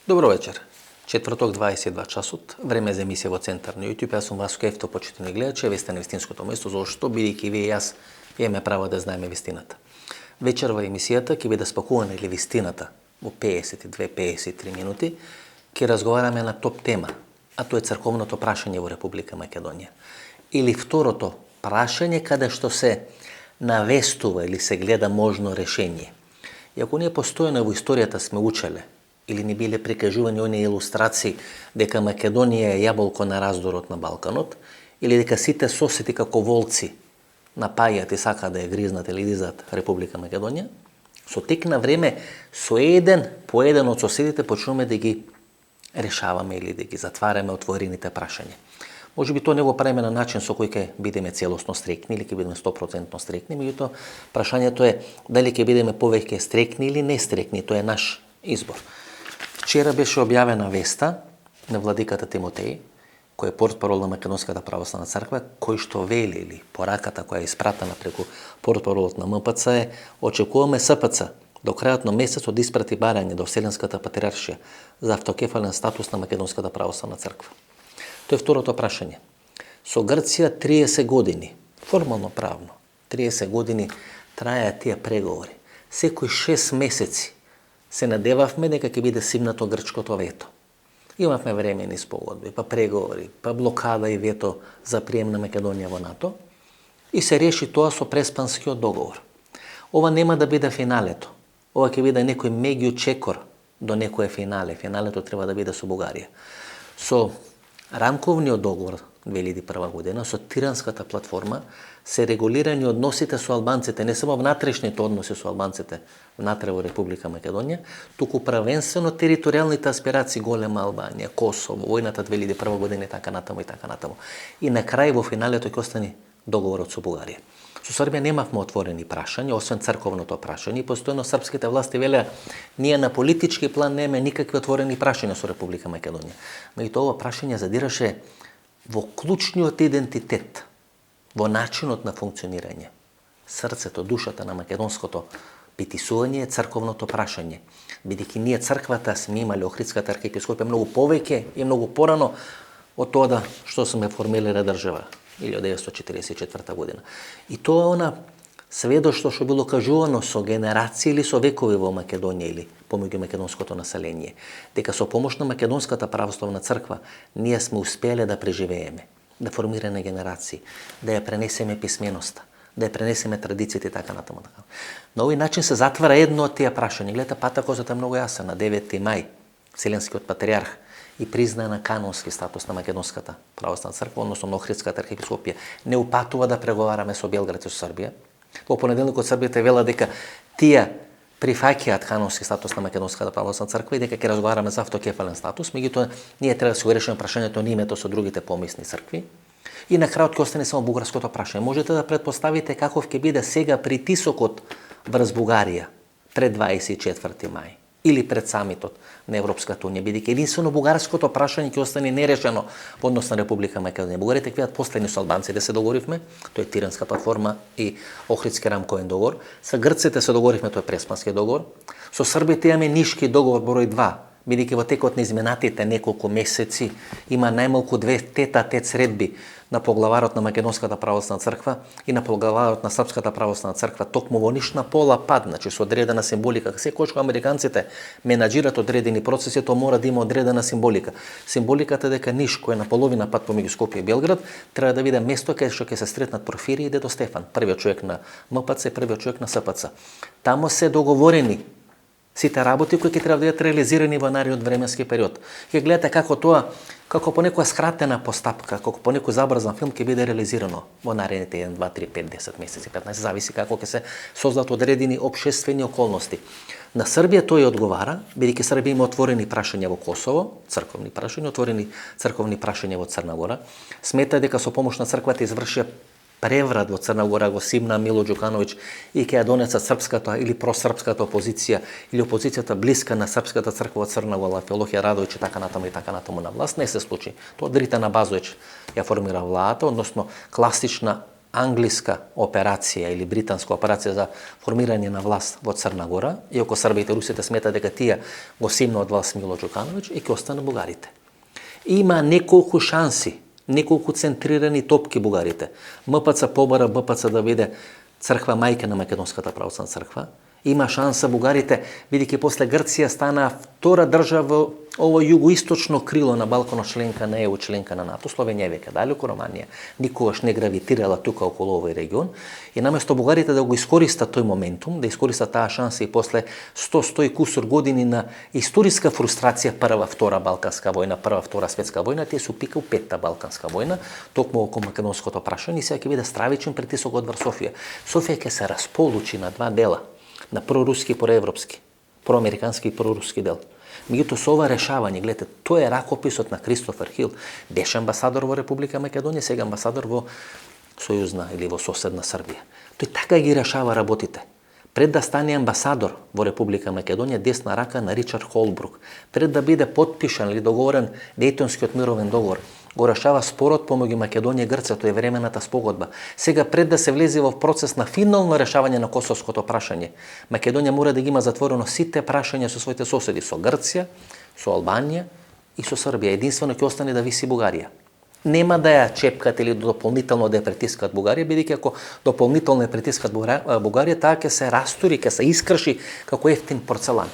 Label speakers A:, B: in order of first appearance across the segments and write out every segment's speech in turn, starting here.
A: Добро вечер. Четврток 22 часот, време за емисија во Центар на YouTube. Јас сум Васко Ефто, почитувани гледачи, ве сте на вистинското место, зашто бидејќи вие и јас имаме право да знаеме вистината. Вечерва емисијата ќе биде спакувана или вистината во 52-53 минути. Ќе разговараме на топ тема, а тоа е црковното прашање во Република Македонија. Или второто прашање каде што се навестува или се гледа можно решение. И ако ние постојано во историјата сме учеле или ни биле прикажувани оние илустрации дека Македонија е јаболко на раздорот на Балканот, или дека сите соседи како волци напајат и сакаат да ја гризнат или изат Република Македонија, со тек на време со еден по еден од соседите почнуваме да ги решаваме или да ги затвараме отворените прашања. Може би тоа не го правиме на начин со кој ќе бидеме целосно стрекни или ќе бидеме 100% стрекни, меѓутоа прашањето е дали ќе бидеме повеќе стрекни или не стрекни, тоа е наш избор. Вчера беше објавена веста на владиката Тимотеј, кој е портпарол на Македонската православна црква, кој што вели или пораката која е испратена преку портпаролот на МПЦ е: очекуваме СПЦ до крајот на месецот да испрати барање до Вселенската патриаршија за автокефален статус на Македонската православна црква. Тоа е второто прашање. Со Грција 30 години, формално правно, 30 години траја тие преговори. Секој 6 месеци се надевавме дека ќе биде симнато грчкото вето. Имавме времени спогодби, па преговори, па блокада и вето за прием на Македонија во НАТО и се реши тоа со преспанскиот договор. Ова нема да биде финалето. Ова ќе биде некој меѓу чекор до некое финале. Финалето треба да биде со Бугарија. Со рамковниот договор 2001 година, со Тиранската платформа, се регулирани односите со албанците, не само внатрешните односи со албанците внатре во Република Македонија, туку правенствено територијалните аспирации голема Албанија, Косово, војната 2001 година и така натаму и така натаму. И на крај во финалето ќе остане договорот со Бугарија. Со Србија немавме отворени прашања, освен црковното прашање, и постојано српските власти велеа: ние на политички план немаме никакви отворени прашања со Република Македонија. Меѓутоа ова прашање задираше во клучниот идентитет, во начинот на функционирање. Срцето, душата на македонското питисување е црковното прашање. Бидејќи ние црквата сме имали Охридската архиепископија многу повеќе и многу порано од тоа што сме формирале држава 1944 година. И тоа е она сведоштво што било кажувано со генерации или со векови во Македонија или помеѓу македонското население, дека со помош на Македонската православна црква ние сме успеле да преживееме, да формираме генерации, да ја пренесеме писменоста, да ја пренесеме традициите и така натаму. На овој начин се затвара едно од тие прашања. Гледате, патакозата е многу јасен. На 9 мај Вселенскиот патриарх и призна на канонски статус на Македонската православна црква, односно на Охридската архиепископија, не упатува да преговараме со Белград и со Србија. Во понеделникот Србија вела дека тие прифаќаат канонски статус на Македонската православна црква и дека ќе разговараме за автокефален статус, меѓутоа ние треба да си го решиме прашањето на името со другите помисни цркви. И на крајот ќе остане само бугарското прашање. Можете да претпоставите каков ќе биде сега притисокот врз Бугарија пред 24 мај или пред самитот на Европската унија, бидејќи единствено бугарското прашање ќе остане нерешено во однос на Република Македонија. Бугарите ќе бидат последни со албанците се договоривме, тоа е Тиранска платформа и Охридски рамковен договор. Со грците се договоривме, тоа е Преспански договор. Со србите имаме Нишки договор број 2, бидејќи во текот на изминатите неколку месеци има најмалку 2 тета-тет средби на поглаварот на Македонската православна црква и на поглаварот на Српската православна црква токму во Ниш на пола пат, значи со одредена символика. Секогаш кога американците менаџират одредени процеси, тоа мора да има одредена символика. Символиката дека Ниш, кој е на половина пат помеѓу Скопје и Белград, треба да биде место каде што ќе се сретнат Порфирија и Дедо Стефан, првиот човек на МПЦ, првиот човек на СПЦ. Тамо се договорени сите работи кои ќе треба да бидат реализирани во наредниот временски период. Ќе гледате како тоа, како по некоја скратена постапка, како по некој забрзан филм ќе биде реализирано во наредните 1, 2, 3, 5, 10 месеци, 15, зависи како ќе се создадат одредени општествени околности. На Србија тој одговара, бидејќи Србија има отворени прашања во Косово, црковни прашања, отворени црковни прашања во Црна Гора. Смета дека со помош на црквата извршија преврат во Црна Гора, го симна Мило Џукановиќ и ќе ја донесат српската или просрпската опозиција или опозицијата блиска на српската црква во Црна Гора, Филохија Радовиќ и така натаму на власт. Не се случи. Тоа Дритана Базоvić ја формира владата, односно класична англиска операција или британска операција за формирање на власт во Црна Гора, иако Србите и русите сметат дека тие го симна од власт Мило Џукановиќ и ќе остане бугарите. Има неколку шанси, неколку центрирани топки бугарите. МПЦ побара БПЦ да биде црква мајка на Македонската православна црква. Има шанса бугарите, бидејќи после Грција стана втора држава ово југоисточно крило на Балканот, членка на ЕУ, членка на НАТО. Словенија веќе далеку, Романија никогаш не гравитирала тука околу овој регион. И наместо бугарите да го искористат тој моментум, да искористат таа шанса и после 100 и кусур години на историска фрустрација, прва, втора Балканска војна, прва, втора светска војна, тие се упика у петта Балканска војна, токму околу македонското прашање, и сега ќе биде стравичен притисок од врз Софија. Софија ќе се располучи на два дела, на проруски и проевропски, проамерикански и проруски дел. Меѓутоа со ова решавање, гледате, тоа е ракописот на Кристофер Хил. Беше амбасадор во Република Македонија, сега амбасадор во сојузна или во соседна Србија. Тој така ги решава работите. Пред да стане амбасадор во Република Македонија, десна рака на Ричард Холбрук, пред да биде потпишан или договорен Дејтонскиот мировен договор, го решава спорот помеѓу Македонија и Грција, тоа е времената спогодба. Сега пред да се влезе во процес на финално решавање на косовското прашање, Македонија мора да ги има затворено сите прашања со своите соседи, со Грција, со Албанија и со Србија. Единствено ќе остане да виси Бугарија. Нема да ја чепкат или дополнително да ја притискат Бугарија, бидејќи ако дополнително ја притискат Бугарија, таа ќе се растури, ќе се искрши како ефтин порцелан.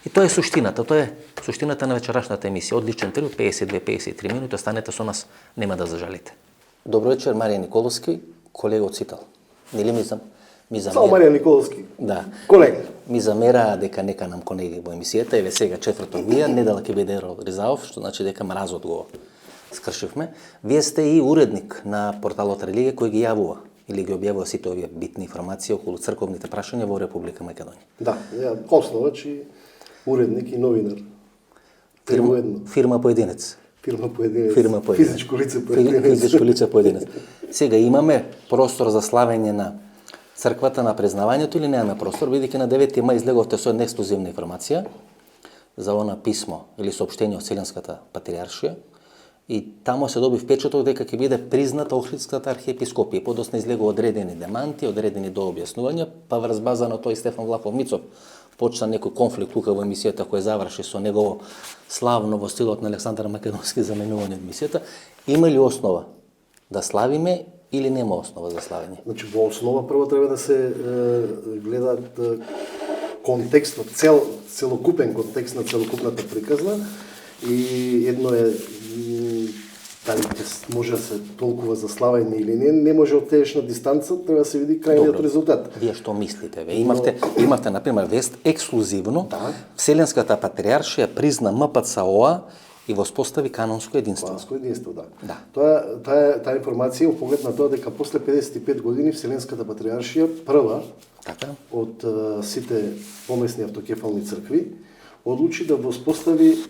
A: И тоа е суштината, на вечерашната емисија. Одличен интервју, 52-53 минути, останете со нас, нема да зажалите. Добро вечер, Марија Николовски, колега од Сител. Нели ми замера?
B: Само Марија Николовски.
A: Да.
B: Колега.
A: Ми замера дека нека нам колеги во емисијата, еве сега четврток вија, недела ќе биде Ризаов, што значи дека мразот го скршивме. Вие сте и уредник на порталот Религија кој ги јавува или ги објавува сите овие битни информации околу црковните прашања во Република Македонија.
B: Да, основач и уредник и новинар.
A: Фирма поединец.
B: Фирма поединец. Физичко лице поединец.
A: Физичко лице поединец. Сега имаме простор за славење на црквата, на признавањето, или немаме простор, бидејќи на 9 мај излеговте со една ексклузивна информација за она писмо или соопштение од Вселенската патриаршија, и тамо се доби впечаток дека ќе биде призната Охридската архиепископија. Подосна излегува одредени деманти, одредени дообјаснувања, па врз база на тој Стефан Влахов Мицов почна некој конфликт тука во емисијата кој заврши со негово славно во стилот на Александар Македонски заменување од емисијата. Има ли основа да славиме или нема основа за славење?
B: Значи во основа прво треба да се гледаат контекстот, целокупен контекст на целокупната приказна, и едно е дали може да се толкува за славење или не може од теешна дистанца, треба да се види крајниот резултат.
A: Вие што мислите? Имавте например вест ексклузивно,
B: да.
A: Вселенската патриаршија призна МПЦ-ОА и воспостави канонско единство.
B: Канонско единство, да.
A: Да.
B: Таа информација во поглед на тоа дека после 55 години Вселенската патриаршија прва од сите помесни автокефални цркви одлучи да воспостави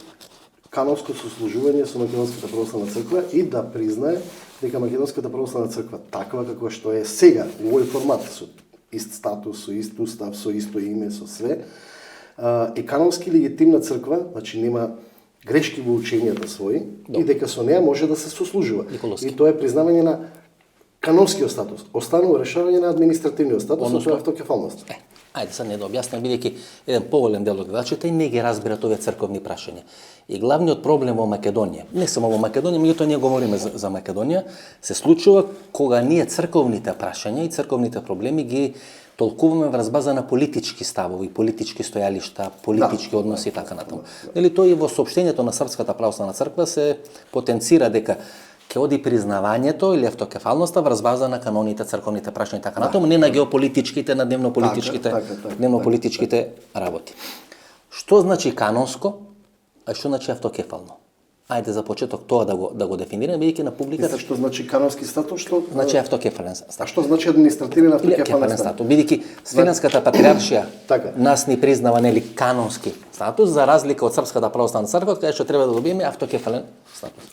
B: канонско сослужување со Македонската православна црква и да признае дека Македонската православна црква таква како што е сега, во овој формат, со ист статус, со ист устав, со исто име, со све, е канонски легитимна црква, значи нема грешки во учењата своји, и дека со неа може да се сослужува. И тоа е признавање на канонскиот статус. Останува решавање на административниот статус, тоа е автокефалност.
A: Ајде сега не да објаснам, бидејќи еден поголем дел од гледачите не ги разбират овие црковни прашања. И главниот проблем во Македонија, не само во Македонија, меѓутоа ние говориме за Македонија, се случува кога ние црковните прашања и црковните проблеми ги толкуваме врз база на политички ставови, политички стојалишта, политички односи и така натаму. Нели тоа и во соопштението на Српската православна црква се потенцира дека ќе оди признавањето или автокефалноста врз база на каноните, црковните прашања и така натаму, не на геополитичките, на дневнополитичките работи. Што значи канонско, а што значи автокефално? Ајде за почеток тоа да го дефинираме, бидејќи на публиката.
B: Што значи канонски статус, што
A: значи автокефален статус.
B: А што значи административен автокефален статус?
A: Бидејќи Вселенската патриаршија нас ни признава нели канонски статус, за разлика од Српската православна црква, каде што треба да добиеме автокефален статус.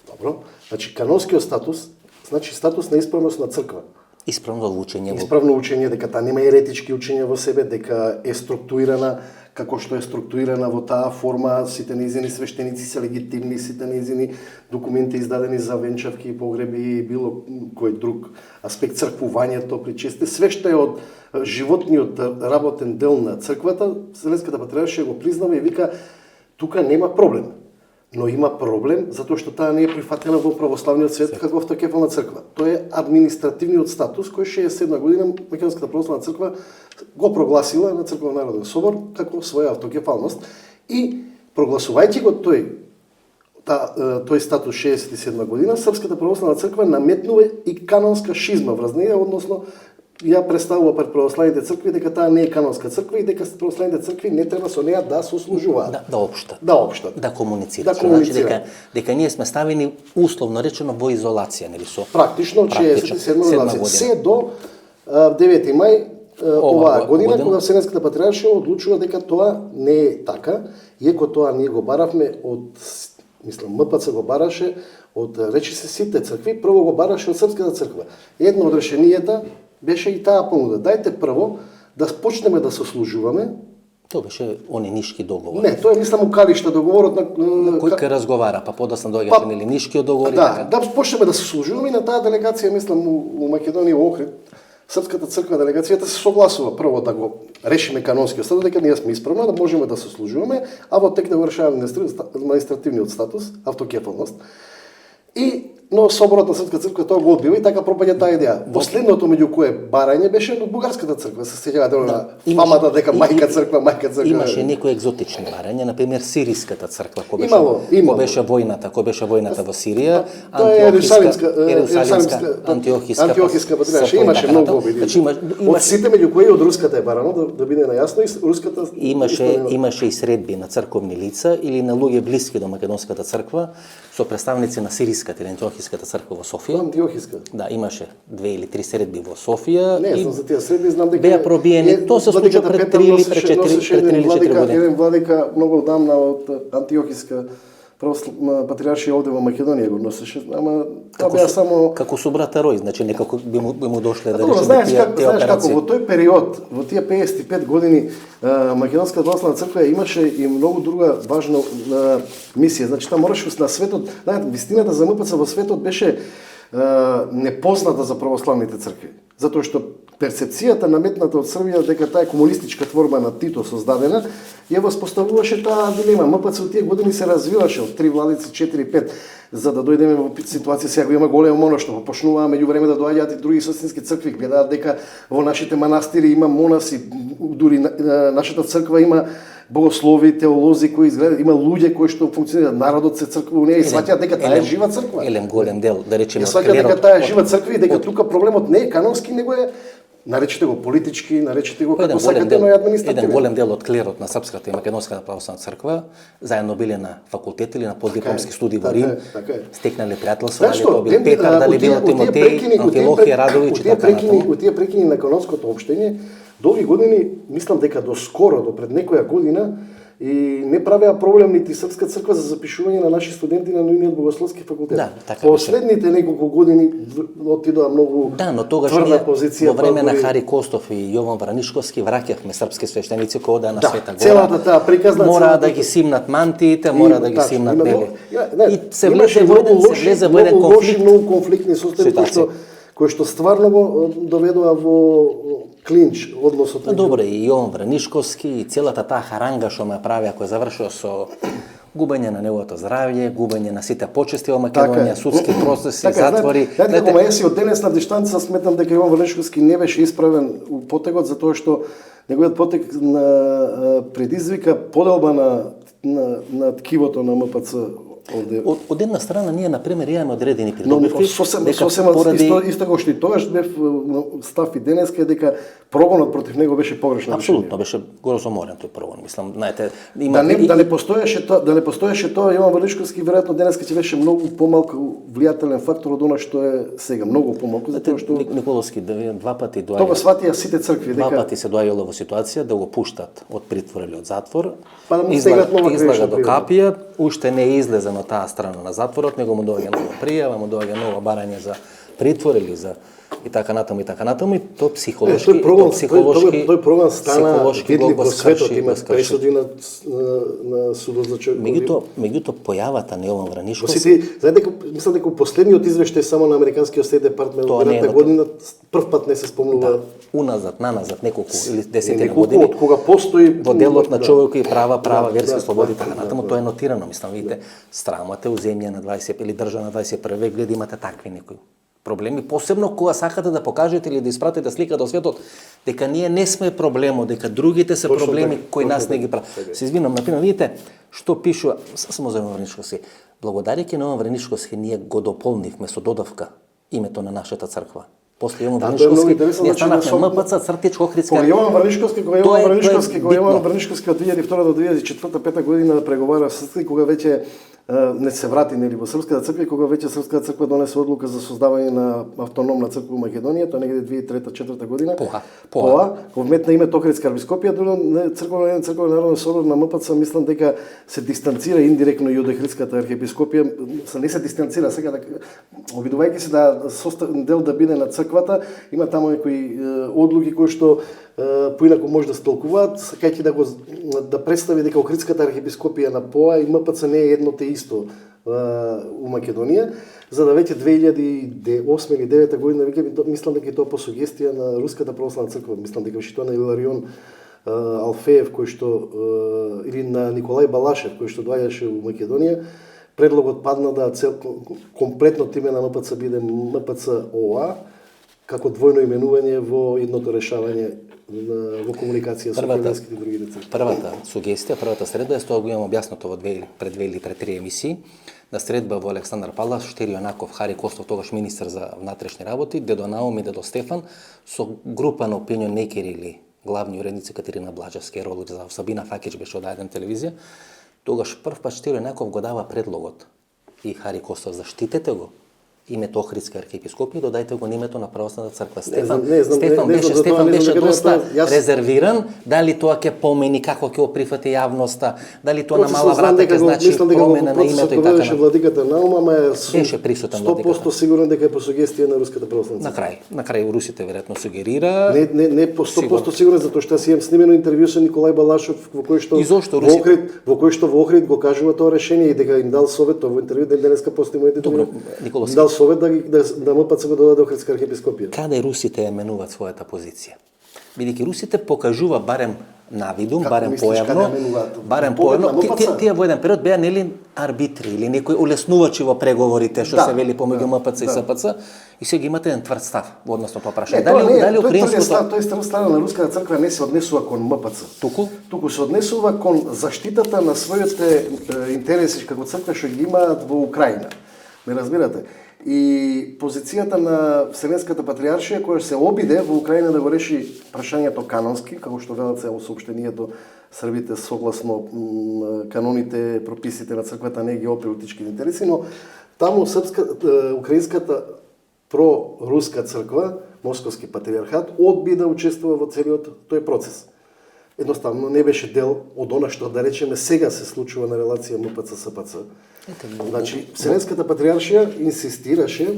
B: Добро. Значи канонскиот статус значи статус на исправност на црква.
A: Исправно учење во
B: Исправно учење, дека таа нема еретички учења во себе, дека е структурирана како што е структурирана во таа форма, сите нејзини свештеници се легитимни, сите нејзини документи издадени за венчавки, погреби и било кој друг аспект, црквувањето, причесте, све што е од животниот работен дел на црквата, Вселенската патриаршија го признава и вика тука нема проблем. Но има проблем затоа што таа не е прифатена во православниот свет како автокефална црква. Тоа е административниот статус кој 67 година Македонската православна црква го прогласила на Црковен народен собор како своја автокефалност и прогласувајќи го тој статус 67 година, Српската православна црква наметнува и канонска шизма врз неја, односно ја представува пред православните цркви дека таа не е канонска црква и дека православните цркви не треба со неја да сослужуваат.
A: Да општат.
B: Да општат.
A: Да комуницираат. Значи дека ние сме ставени условно речено во изолација, нели со
B: практично 67 година. Се до 9 мај оваа година кога Вселенската патриаршија одлучува дека тоа не е така, иако тоа ние го баравме од МПЦ го бараше од речи се сите цркви, прво го бараше од Српската црква. Едно од решенијата беше и таа понуда. Дајте прво да почнеме да сослужуваме.
A: Тоа беше они нишки договор.
B: Не, тоа е мислам укалишта договорот на
A: кој ке разговара, па подоцна доаѓаше нели нишкиот договор.
B: Да, да почнеме да сослужуваме и на таа делегација мислам у Македонија во Охрид. Српската црква делегацијата се согласува прво да го решиме канонскиот статус, дека ние сме исправни да можеме да сослужуваме, а во тек да го решаваме административниот статус, автокефалност. Но соборот на Српска црква тоа го одбива и така пропаѓа таа идеја. Последното меѓу кое барање беше од бугарската црква. Се сеќавате на фамата дека мајка црква.
A: Имаше некои екзотични барања, на пример сириската црква, кој беше војната во Сирија,
B: Антиохиска патриаршија, имаше многу обиди. Од сите меѓу кои од руската е барано, да биде најасно, и руската
A: имаше и средби на црковни лица или на луѓе блиски до македонската црква со представници на сириската или Антиохиската црква во Софија.
B: Антиохиска.
A: Да, имаше 2 или 3 средби во Софија.
B: Не, знам за тие средби, знам дека
A: беа пробиени. Тоа се случи пред 3 или пред 4 години.
B: Еден владика многу одамна од Антиохиска патриаршија овде во Македонија го носеше, ама тоа беа само
A: како со брата Рој, значи некако би му дошле да
B: речеме
A: тие
B: знаеш како во тој период, во тие 55 години Македонската православна црква имаше и многу друга важна мисија. Значи таа мораше на светот, знаете, вистината за МПЦ во светот беше непозната за православните цркви, затоа што перцепцијата наметната од Србија дека таа е комунистичка творба на Тито создадена, ја воспоставуваше таа дилема. МПЦ во тие години се развиваше од 3 владици, 4-5, за да дојдеме во ситуација сега го има големо монаштво, почнуваа меѓу време да доаѓаат и други сестински цркви, гледаат дека во нашите манастири има монаси, дури нашата црква има богослови, теолози кои изгледаат, има луѓе кои што функционираат, народот се црква у неја и сваќаат дека таа е жива црква.
A: Голем дел, да речеме,
B: сваќаат дека таа е жива црква и дека тука проблемот не е канонски, него е наречете го политички, наречете го како сакате, но е административен.
A: Еден голем дел од клерот на Српската и Македонската православна црква заедно биле на факултет или на поддипломски студии во Рим, стекнале пријателство, дали тоа бил Петар, дали бил Тимотеј, Амфилохија Радовиќ и така натаму.
B: Од тие прекини на канонското општење, долги години, мислам дека до скоро, до пред некоја година, и не правеа проблем нити Српска црква за запишување на наши студенти на нивниот богословски факултет.
A: Да, така
B: последните неколку години отидоа многу тврда позиција.
A: Во време на Хари Костов и Јован Вранишковски враќавме српски свештеници кои одаа на Света Гора.
B: Целата таа приказна
A: мора да ги симнат мантиите, мора да ги симнат бели.
B: И се влезе во еден конфликт, многу конфликтни состојби кои што стварно го доведоа во клинч односот.
A: Добре, и Јован Вранишковски и целата таа харанга што ме правија која завршува со губење на неговото здравје, губење на сите почести во Македонија, судски процеси, затвори.
B: Знаете, кога јас од денес на дистанца сметам дека Јован Вранишковски не беше исправен у потегот затоа што неговиот потег предизвика поделба на ткивото на МПЦ.
A: Од една страна ние на пример имаме одредени придобивки,
B: исто како што и тогаш бев став и денеска дека прогонот против него беше погрешно.
A: Апсолутно беше грозоморен тој прогон. Мислам, знаете,
B: има да не постоеше тоа, Јован Вранишковски веројатно денеска ќе беше многу помалку влијателен фактор од она што е сега, многу помалку, затоа што
A: Николовски два пати доаѓа.
B: Тоа сватија сите цркви дека
A: два пати се доаѓало во ситуација да го пуштат од притвор или од затвор.
B: Излага
A: до капија, уште не е излезен од таа страна на затворот, него му доаѓа нова пријава, му доаѓа ново барање за притвор или за и така натаму и то психолошки,
B: тој програм стана видлив во светот, има пресуди на судот за човекови.
A: Меѓутоа појавата на Јован Вранишковски.
B: Сите, знаете дека мислам дека последниот извештај само на американскиот Стейт Департмент од минатата година прв пат не се спомнува.
A: Уназад, наназад неколку или 10
B: години
A: години
B: од кога постои
A: во делот на човекови права, верски слободи така натаму, тоа е нотирано, мислам, видите, страмата у земја на 20 или држава на 21 век, гледа имате такви некои проблеми, посебно кога сакате да покажете или да испратите слика до светот дека ние не сме проблемот, дека другите се проблеми кои нас не ги прават. Се извинам, например, видите што пишува само за Јован Вранишковски. Благодарејќи на Јован Вранишковски ние го дополнивме со додавка името на нашата црква. После Јован Вранишковски ние станавме МПЦ Цртич Охридска.
B: Кога Јован Вранишковски од 2002 до 2004-2005 година преговара со црква, кога веќе не се врати нели во Српската црква, кога веќе Српската црква донесе одлука за создавање на автономна црква во Македонија, тоа негде 2003-2004 година. Кога вметна името Охридска архиепископија, црковна народна собор на МПЦ, мислам дека се дистанцира индиректно и од Охридската архиепископија, не се дистанцира сега обидувајќи се да дел да биде на црквата, има таму некои одлуки кои што поинаку може да се толкуваат, сакајќи да представи дека Охридската архиепископија на ПОА и МПЦ не е едно те исто у Македонија, за да веќе 2008 или 2009 година, мислам дека тоа по сугестија на Руската православна црква, мислам дека беше тоа на Иларион Алфеев, кој што или на Николај Балашев, кој што доаѓаше у Македонија, предлогот падна да комплетното име на МПЦ биде МПЦ ОА, како двојно именување во едното решавање во комуникација со македонските и другите цркви.
A: Првата сугестија, првата средба е, тоа го имам објаснато во пред две или пред три емисии, на средба во Александар Палаш, Штири Јанаков, Хари Костов, тогаш министер за внатрешни работи, дедо Наум и дедо Стефан, со група на опинион мейкери или главни уредници Катерина Блажевски, Ролуч за Сабина Факич беше од еден телевизија, тогаш прв пат Штири Јанаков го дава предлогот и Хари Костов, заштитете го името Охридска архиепископија, додајте го на името на православната црква. Стефан беше доста резервиран, дали тоа ќе помени, како ќе го прифати јавноста, дали тоа на мала врата ќе значи промена на името и така.
B: Беше владиката Наум, ама
A: беше присутен владиката.
B: 100% сигурен дека е по сугестија на Руската православна црква.
A: На крај русите веројатно сугерира.
B: Не по 100% сигурен, затоа што си имам снимено интервју со Николај Балашов во кој што во Охрид го кажува тоа решение и дека им дал совет, тоа во интервју денеска постои моите дал совет да МПЦ го додаде Охридска архиепископија.
A: Каде русите ја менуваат својата позиција? Бидејќи русите покажува барем навидум, барем појавно, тие во еден период беа нели арбитри или некои улеснувачи во преговорите што се вели помеѓу МПЦ и СПЦ и сега имате еден тврд став во односно тоа прашање. Дали украинското
B: тој страна на Руската црква не се однесува кон МПЦ. Туку се однесува кон заштитата на своите интереси како црква што ги имаат во Украина. Ме разбирате? И позицијата на Вселенската патриаршија која се обиде во Украина да го реши прашањето канонски, како што велат се во соопштението, србите согласно каноните, прописите на црквата не ги политички интереси, но таму украинската проруска црква, Московски патриархат, одби да учествува во целиот тој процес. Едноставно не беше дел од она што да речеме сега се случува на релација МПЦ-СПЦ. Значи, Вселенската патриаршија инсистираше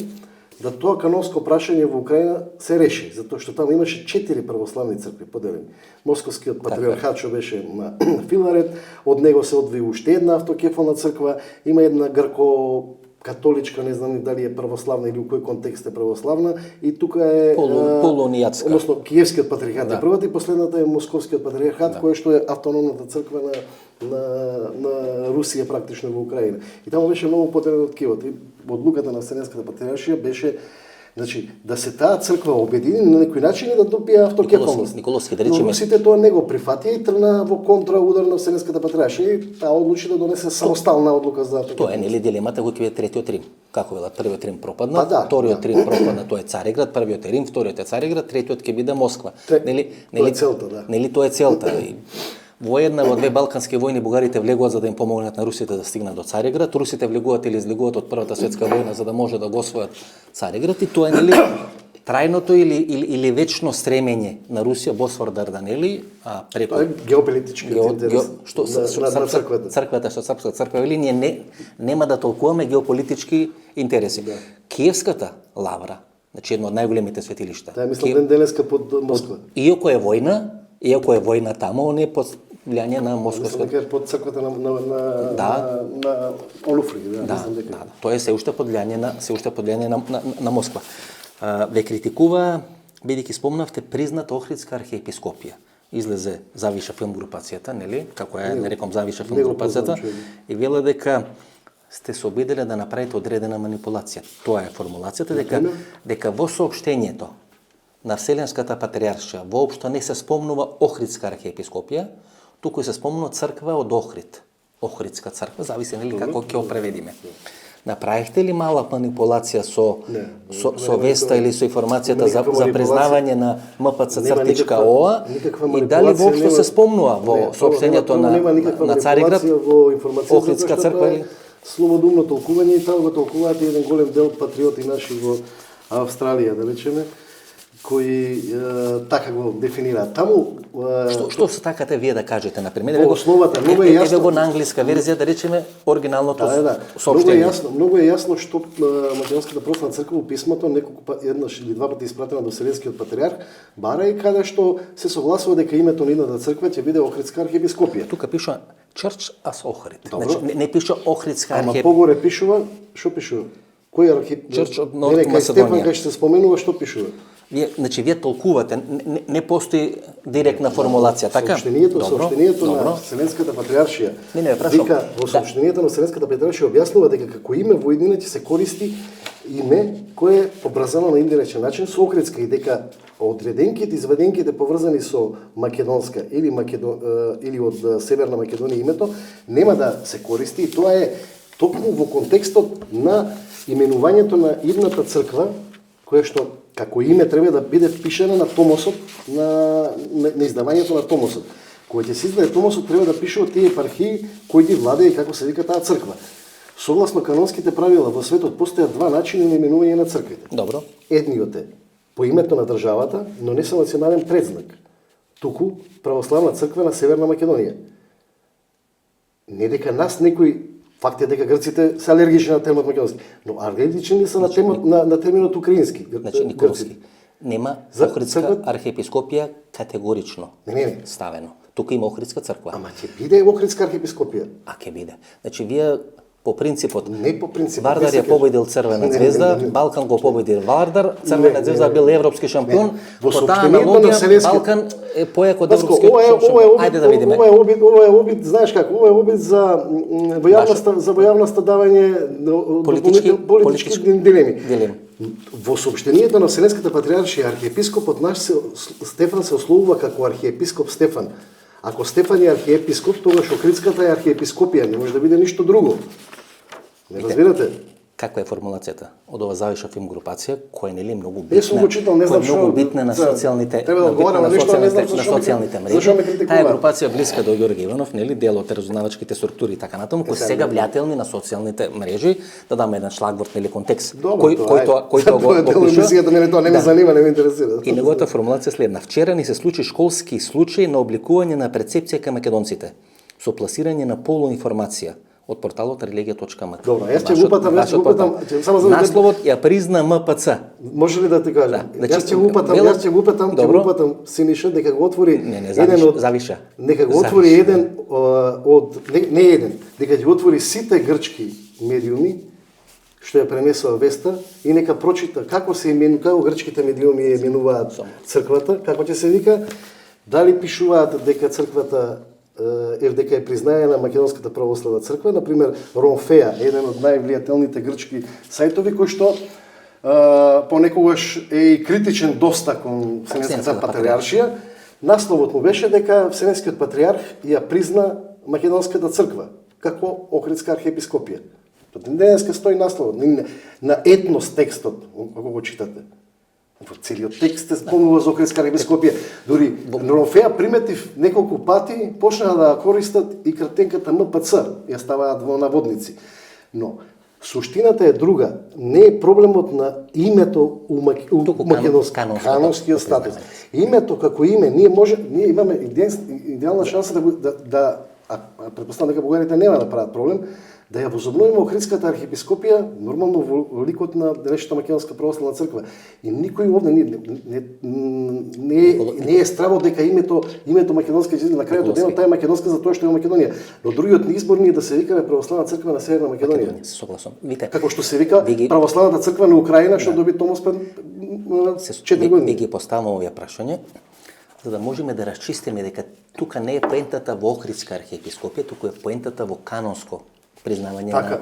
B: да тоа канонско прашање во Украина се реши, затоа што таму имаше 4 православни цркви поделени. Московскиот патриархат што беше на Филарет, од него се одвои уште една автокефална црква, има една грко-католичка, не знам дали е православна или у кој контекст е православна, и тука е
A: полунијатска.
B: Односно Киевскиот патриархат е првата и последната е Московскиот патриархат, кој што е автономната црква на Русија практично во Украина. И таму беше многу поделен од Киевот. Одлуката на Вселенската патриаршија беше да се таа црква обедини на некој начин и да добие автокефалност.
A: Николовски, да речеме.
B: Но русите тоа не го прифатија и тргна во контраудар на Вселенската патриаршија и таа одлучи да донесе самостална одлука за автокефалност. Тоа
A: е нели дилемата кој ќе биде третиот Рим. Како велат, првиот Рим пропадна, вториот Рим пропадна, тоа е Цариград, првиот е Рим, вториот е Цариград, третиот ќе биде Москва.
B: Тоа е целта,
A: Нели тоа е целта. Во една во две балкански војни бугарите влегуваат за да им помогнат на русите да стигнат до Цариград, русите влегуваат или излегуваат од Првата светска војна за да може да го освојат Цариград и тоа е нели трајното или вечно стремење на Русија Босфор Дарданели, а преку
B: тоа е геополитички интерес
A: што
B: на црквата.
A: Црквата што српска црква вели ние нема да толкуваме геополитички интереси. Киевската лавра Значи едно од најголемите светилишта.
B: Таа мислам ден денеска под Москва.
A: Иако е војна таму, он е под влијание на московското.
B: Мислам дека е под црквата на Онуфри,
A: Да,
B: мислам дека.
A: да. Тоа е се уште под влијание на Москва. Ве критикува, бидејќи спомнавте призната Охридска архиепископија. Излезе Завиша филм групацијата, нели? Како ја нарекам Завиша филм групацијата, и вела дека сте се обиделе да направите одредена манипулација. Тоа е формулацијата, дека во соопштењето на Вселенската патриаршија воопшто не се спомнува Охридска архиепископија, туку се спомнува црква од Охрид. Охридска црква, зависи нели како ќе го преведиме. Направихте ли мала манипулација со веста или со информацијата за признавање на mpc.ОА и дали воопшто се спомнува во соопштењето на Цариград Охридска црква или
B: слободумно толкување и тоа го толкуваат и еден голем дел патриоти наши во Австралија, да речеме, кои така го дефинираат. Таму
A: Што се такате вие да кажете, например?
B: Во основата многу е јасно.
A: Еве го на англиска верзија да речеме оригиналното
B: соопштење. Многу е јасно што Македонската православна црква во писмото еднаш или два пати испратена до Вселенскиот патриарх, бара и каде што се согласува дека името на идната црква ќе биде Охридска архиепископија.
A: Тука пишува Church as Охрид. Значи не пише Охридска архиепископија.
B: Ама погоре пишува, што пишува? Кој
A: Church of North Macedonia.
B: Стефан кај се споменува што пишува?
A: Вие толкувате, не постои директна формулација, така?
B: Сообщението на Вселенската патриаршија. Дека во сообщението на Вселенската патриаршија објаснува дека како име во иднина ќе се користи име кое е побрзано на индиречен начин со Охридска и дека одреденките, изваденките поврзани со македонска или од Северна Македонија името нема да се користи и тоа е токму во контекстот на именувањето на идната црква, која што како име треба да биде впишено на томосот на издавањето на томосот. Кога ќе се издаде томосот треба да пишува тие епархии кои ги владеа и како се вика таа црква. Согласно канонските правила во светот постојат два начини на именување на црквите.
A: Добро.
B: Едниот е по името на државата, но не со национален предзнак, туку православна црква на Северна Македонија. Не дека нас некој факт е дека грците се алергични на терминот македонски, но алергични се на терминот украински.
A: Значи Николски. Нема Охридска архиепископија категорично ставено. Тука има Охридска црква.
B: Ама ќе биде Охридска архиепископија.
A: А ќе биде. Значи вие по принципот,
B: не по принципот,
A: Вардар ја победил Црвена звезда, Балкан го победил Вардар, Црвена звезда бил европски шампион, по таа аналогија Балкан е појак од европски шампион. Ајде да видиме.
B: Ова е обид, знаеш како, ова е обид за војавноста давање политички дилеми. Во соопштението на Вселенската патриаршија архиепископот наш Стефан се ословува како архиепископ Стефан. Ако Стефан е архиепископ, тогаш Охридската е архиепископија, не може да биде ништо друго. Не разбирате?
A: Каква е формулацијата од ова Завиша филм групација, која нели многу битна?
B: Сум го читал, не знам што.
A: Многу битна на социјалните мрежи. Таа групација блиска до Ѓорѓе Иванов, нели дел од разузнавачките структури и така натаму, кои сега влијателни на социјалните мрежи, да даме еден шлагворд или контекст. Кој тоа го пише.
B: Тоа не ме занима, не ме интересира.
A: И неговата формулација следна: вчера ни се случи школски случај на обликување на перцепција кај македонците со пласирање на полуинформација од порталот religija.mt.
B: Добро, јас ќе го упатам, само за
A: насловот ја призна МПЦ.
B: Може ли да ти кажам? Јас ќе го упатам Синиша дека го отвори еден од
A: Завиша.
B: Нека го отвори еден од не еден, дека ќе отвори сите грчки медиуми што ја пренесува веста и нека прочита како се именува, како грчките медиуми именуваат црквата, како ќе се вика, дали пишуваат дека црквата дека е признаена Македонската православна црква, например Ромфеа, еден од највлијателните грчки сајтови кој што понекогаш е и критичен доста кон Вселенската патриаршија. Насловот му беше дека Вселенскиот патриарх ја призна Македонската црква како Охридска архиепископија. Денеска стои насловот на етнос текстот, ако го читате. Во целиот текст се спомнува за Охридска архиепископија. Дури Ромфеа приметив неколку пати почнаа да користат и кратенката МПЦ, ја ставаат во наводници. Но суштината е друга. Не е проблемот на името у македонскиот статус. Името како име, ние имаме идеална шанса да претпоставам дека бугарите нема да прават проблем, да ја возобновиме Охридската архиепископија, нормално во ликот на денешната Македонска православна црква. И никој овде не е страво дека името Македонска ќе на крајот од денот таа е македонска за тоа што е во Македонија. Но другиот ни избор ни е да се викаме Православна црква на Северна Македонија.
A: Согласен. Вите,
B: Како што се вика Православната црква на Украина што доби Томос пред 4 години.
A: ги поставаме овие прашања за да можеме да расчистиме дека тука не е поентата во Охридска архиепископија, туку е поентата во канонско признавање на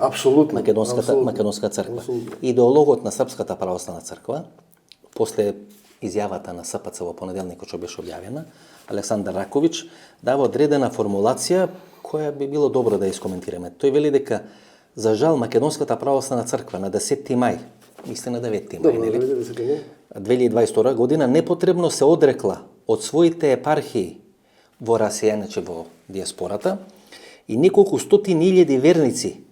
A: Македонска црква. Идеологот на Српската православна црква, после изјавата на СПЦ во понеделникот што беше објавена, Александар Раковиќ дава одредена формулација која би било добро да искоментираме. Тој вели дека за жал Македонската православна црква на 10 мај, мисли на 9 мај, нели? 2022 година непотребно се одрекла од своите епархии во расија, значи во диаспората, и неколку стотини илјади верници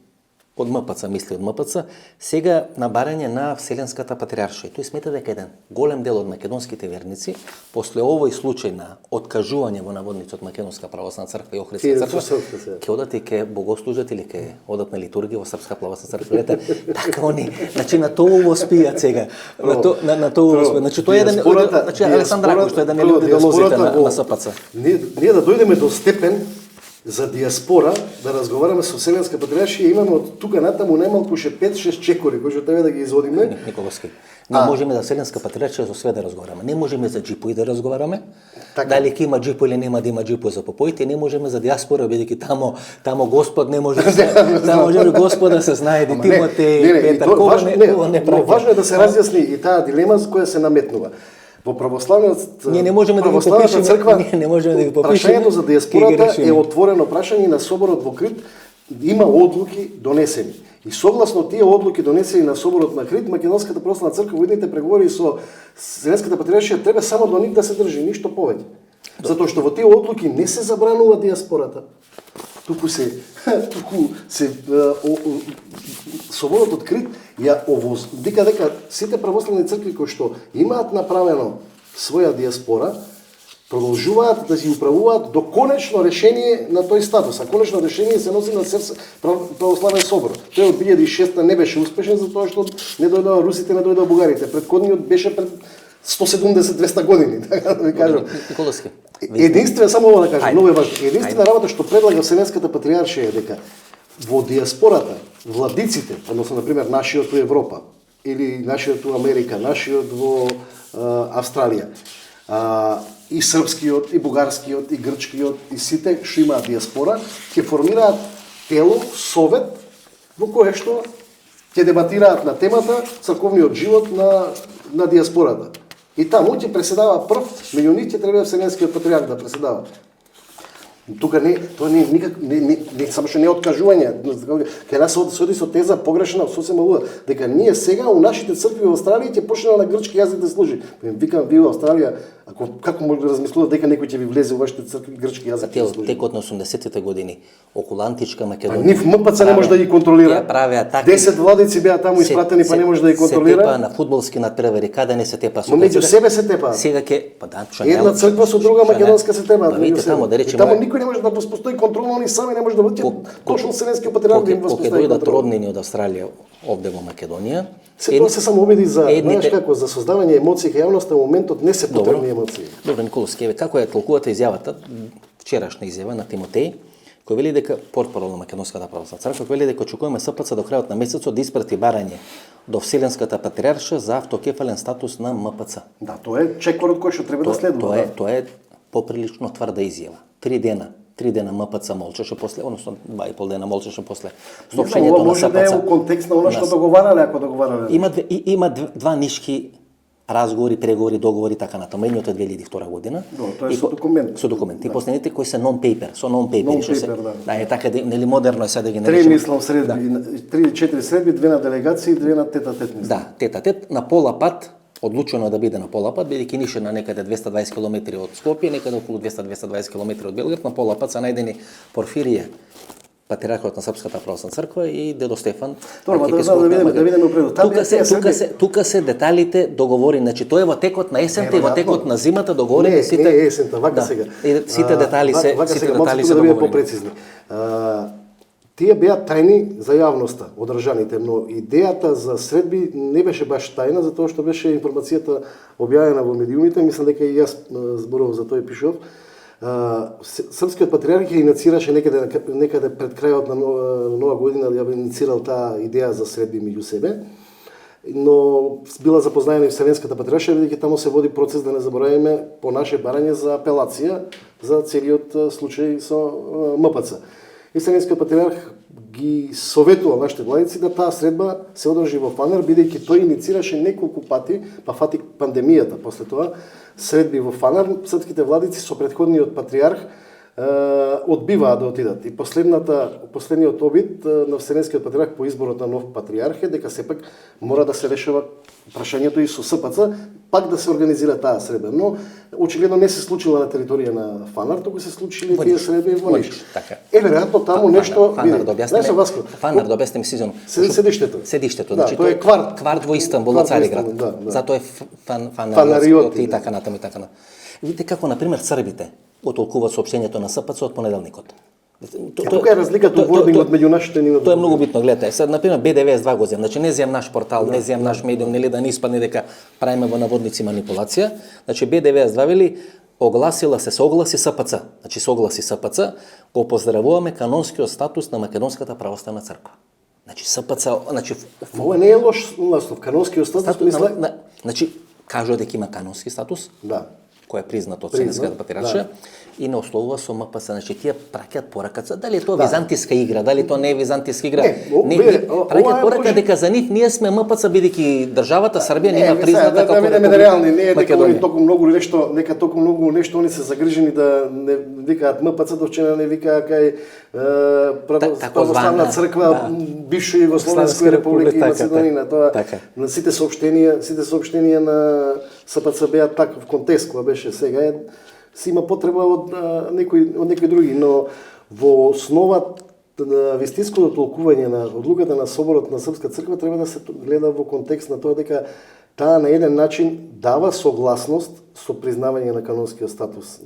A: од МПЦ, мисли од МПЦ, сега на барање на Вселенската патриаршија. Тој смета дека еден голем дел од македонските верници, после овој случај на откажување во наводници од Македонска православна црква и Охридска црква, ќе одат и ќе богослужат или ќе одат на литургија во Српска православна црква. Така они, значи на тоа воспијат сега. На тоа воспијат. Значи тоа е еден, значи Александар Раковиќ, што е еден од идеолозите на СПЦ.
B: Ние да дојдеме до степен за диаспора, да разговараме со Вселенска патриаршија, имаме од тука натаму најмалку ше 5-6 чекори кои што треба да ги изводиме.
A: Николовски. Не можеме за Вселенска патриаршија за све да разговараме. Не можеме за джипои да разговараме.
B: Така.
A: Дали ќе има джипо или нема да има джипо за попоите, не можеме за диаспора, бидејќи тамо Господ не може да може Господа се знае да Тимотеј, Петар, кога не прави.
B: Важно е да се разјасни и таа дилема за која се наметнува. Во православната
A: ние не можеме да ги попишеме,
B: црква,
A: ние не можеме да ги попишеме.
B: Прашањето за диаспората е отворено прашање и на соборот во Крит има одлуки донесени. И согласно тие одлуки донесени на соборот на Крит, Македонската православна црква во идните преговори со Вселенската патриаршија треба само до нив да се држи, ништо повеќе. Затоа што во тие одлуки не се забранува диаспората. Туку се соборот од Крит ја вика дека сите православни цркви кои што имаат направено своја диаспора продолжуваат да си управуваат до конечно решение на тој статус. А конечно решение се носи на православен собор. Тој од 2006 не беше успешен затоа што не дојдоа русите, не дојдоа бугарите. Предходниот беше пред 170-200 години, така да ви кажам.
A: Николовски.
B: Единствено, само ова да кажам, многу е важно. Единствена работа што предлага Вселенската патриаршија е дека во диаспората владиците, односно на пример нашиот во Европа или нашиот во Америка, нашиот во Австралија, и српскиот, и бугарскиот, и грчкиот, и сите што имаат диаспора, ќе формираат тело, совет, во кое што ќе дебатираат на темата црковниот живот на диаспората. И таму ќе преседава прв, меѓу нив ќе треба Вселенскиот патриарх да преседава. Тука тоа не само што не е откажување, кај нас се оди со теза погрешна, сосема луда, дека ние сега у нашите цркви во Австралија ќе почне на грчки јазик да служи. Викам, вие во Австралија, како може да размислувате дека некој ќе ви влезе во вашите цркви грчки јазик да служи?
A: Текот на 80-тите години, околу античка Македонија.
B: Нив МПЦ не може да ги контролира. 10 владици беа таму испратени, па не може да ги контролира.
A: Се тепа на фудбалски надпревари, каде не се тепа со
B: меѓу себе се тепа.
A: Сега ќе,
B: една црква со друга македонска се тепа.
A: Видите таму да речеме,
B: таму никој не може да постои контрол, они сами не може да бидат точно Вселенскиот патриарх да им воспостави
A: контрол. Кога дојдат роднини од Австралија овде во Македонија,
B: се тоа се само обиди за, знаеш како, за создавање емоции кај јавноста во моментот не се потребни емоции.
A: Добро, Николовски, како ја толкувате изјавата, вчерашна изјава на Тимотеј, кој вели дека портпарол на Македонската православна црква, кој вели дека очекуваме СПЦ до крајот на месецот да испрати барање до Вселенската патриаршија за автокефален статус на МПЦ.
B: Да, тоа е чекорот кој што треба да следува.
A: Тоа е поприлично тврда изјава. 3 дена МПЦ молчеше после, односно 2,5 дена молчеше после соопштењето на СПЦ.
B: Може да е во контекст на она што договарале, ако договарале.
A: Има два нишки разговори, преговори, договори така натаму. Едниот е 2002 година.
B: Тоа е со документ.
A: Со документ. И последните кои се non-paper, со non-paper.
B: Non-paper,
A: да, е така, нели модерно е сега да ги
B: наречеме. 3 мислам средби, 3-4 средби, 2 на делегации, 2 на тет-а-тет.
A: Да, тет-а-тет, на пола пат, одлучено да биде на пола пат, бидејќи нише на некаде 220 км од Скопје, некаде околу 200-220 км од Белград, на пола пат се најдени Порфирije, патриархот на Српската православна црква и дедо Стефан.
B: Тоа да видиме пред.
A: Тука се деталите договори, значи тоа е во текот на есента и во текот на зимата договори
B: сите. Не е есента, вака сега.
A: Сите детали се
B: договори. Да бидеме попрецизни. Тие беа тајни за јавноста, одржаните, но идејата за средби не беше баш тајна, затоа што беше информацијата објавена во медиумите, мислам дека и јас зборував за тоа и пишував. Српскиот патриарх ја инициираше некаде пред крајот на нова година, ја инициирал таа идеја за средби меѓу себе, но била запознаена и Вселенската патриаршија, бидејќи таму се води процес, да не забораваме, по наше барање за апелација за целиот случај со МПЦ. И Вселенскиот патриарх ги советува нашите владици да таа средба се одржи во Фанар, бидејќи тој инициираше неколку пати, па фати пандемијата после тоа, средби во Фанар. Српските владици со претходниот патриарх одбиваа да отидат. И последниот обид на Вселенскиот патриарх по изборот на нов патриарх е дека сепак мора да се решава прашањето и со СПЦ, пак да се организира таа средба. Но очигледно не се случила на територија на Фанар, туку се случиле тие средби во Ниш. Веројатно таму нешто...
A: Фанар да објасниме сезон.
B: Седиштето.
A: Седиштето,
B: да,
A: значи
B: тоа е кварт.
A: Кварт во Истанбул, во Цариград. Затоа е
B: Фанариоти
A: и така натаму и така натаму. Видите како, например, србите отолкуваат соопштењето на СПЦ од понеделникот.
B: Тука е разликата во вордингот меѓу нашите нивни.
A: Тоа е многу битно, гледате. Сега, например, B92 го земам, значи не земам наш портал, не земам наш медиум, нели да не испадне дека правиме во наводници манипулација. Значи B92 вели огласила се согласи СПЦ. Значи согласи СПЦ, го поздравуваме канонскиот статус на Македонската православна црква. Значи СПЦ, значи
B: ова не е лош наслов, канонскиот статус мисла.
A: Значи кажува дека има канонски статус.
B: Да.
A: Кој е признат од Вселенската патриаршија, и не условува со МПЦ. Значи тие праќаат пораката, дали е тоа византиска игра, дали тоа не е византиска игра. Праќаат порака дека за нив ние сме МПЦ, бидејќи државата Србија нема призната како
B: Република реални, не е дека они толку многу нешто, нека толку многу нешто они се загрижени да не викаат МПЦ, довчена не викаа кај православна црква, бивша Југословенска република и Македонија. Тоа на сите соопштенија на СПЦ беа таков контекст кој беше сега си има потреба од некои други, но во основа на вистинското толкување на одлуката на Соборот на Српска црква треба да се гледа во контекст на тоа дека таа на еден начин дава согласност со признавање на канонскиот статус.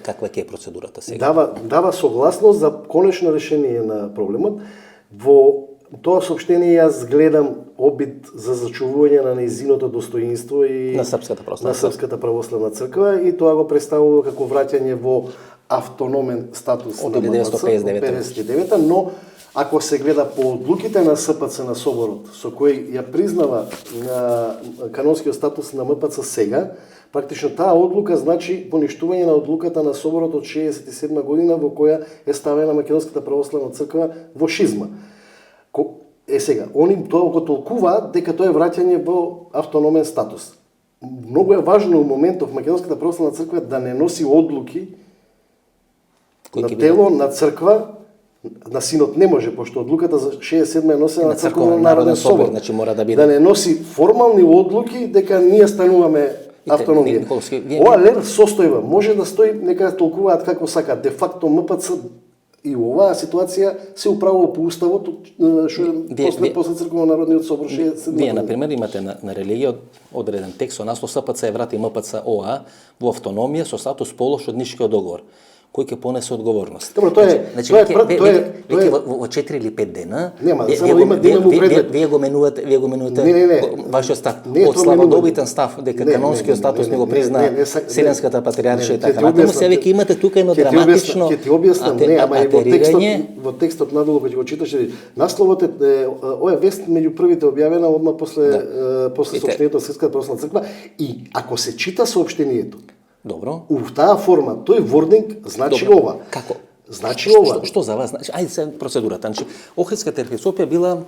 A: Каква ќе е процедурата сега?
B: Дава согласност за конечно решение на проблемот. Во тоа соопштение јас гледам обид за зачувување на нејзиното достоинство и
A: на Српската
B: православна црква и тоа го представува како враќање во автономен статус
A: од
B: на 1959, но ако се гледа по одлуките на СПЦ на Соборот, со кој ја признава канонскиот статус на МПЦ сега, практично таа одлука значи поништување на одлуката на Соборот од 67 година во која е ставена Македонската православна црква во шизма. Сега, они тоа го толкуваат дека тоа е враќање во автономен статус. Многу е важно у моментов Македонската православна црква да не носи одлуки на тело на црква, на синот не може, пошто одлуката за 67 е носена на црковен народен собор.
A: Значи мора да биде.
B: Да не носи формални одлуки дека ние стануваме автономија. Ова лев состојба може да стои, нека толкуваат како сакаат. Де факто МПЦ и оваа ситуација се управува по уставот после црковно-народниот собор 67.
A: Вие, например, имате на религија одреден текст со наслов СПЦ е врати МПЦ ОА во автономија со статус полош од Нишкиот договор. Кој ќе понесе одговорност?
B: Добро, тоа е
A: во 4 или 5 дена.
B: Нема, само има предвид.
A: Вие го менувате вашиот став. Од славодобитен став дека канонскиот статус не го призна Вселенската патриаршија и така натаму. Се веќе имате тука едно драматично
B: ќе ти објаснам, не, ама и во текстот надолу кога ќе го читаш, насловот е ова е вест меѓу првите објавена одма после соопштението на Српската православна црква и ако се чита соопштението,
A: добро.
B: У таа форма, тој вординг значи ова.
A: Како?
B: Значи ова.
A: Што за вас значи? Ајде се процедурата. Значи, Охридската епископија била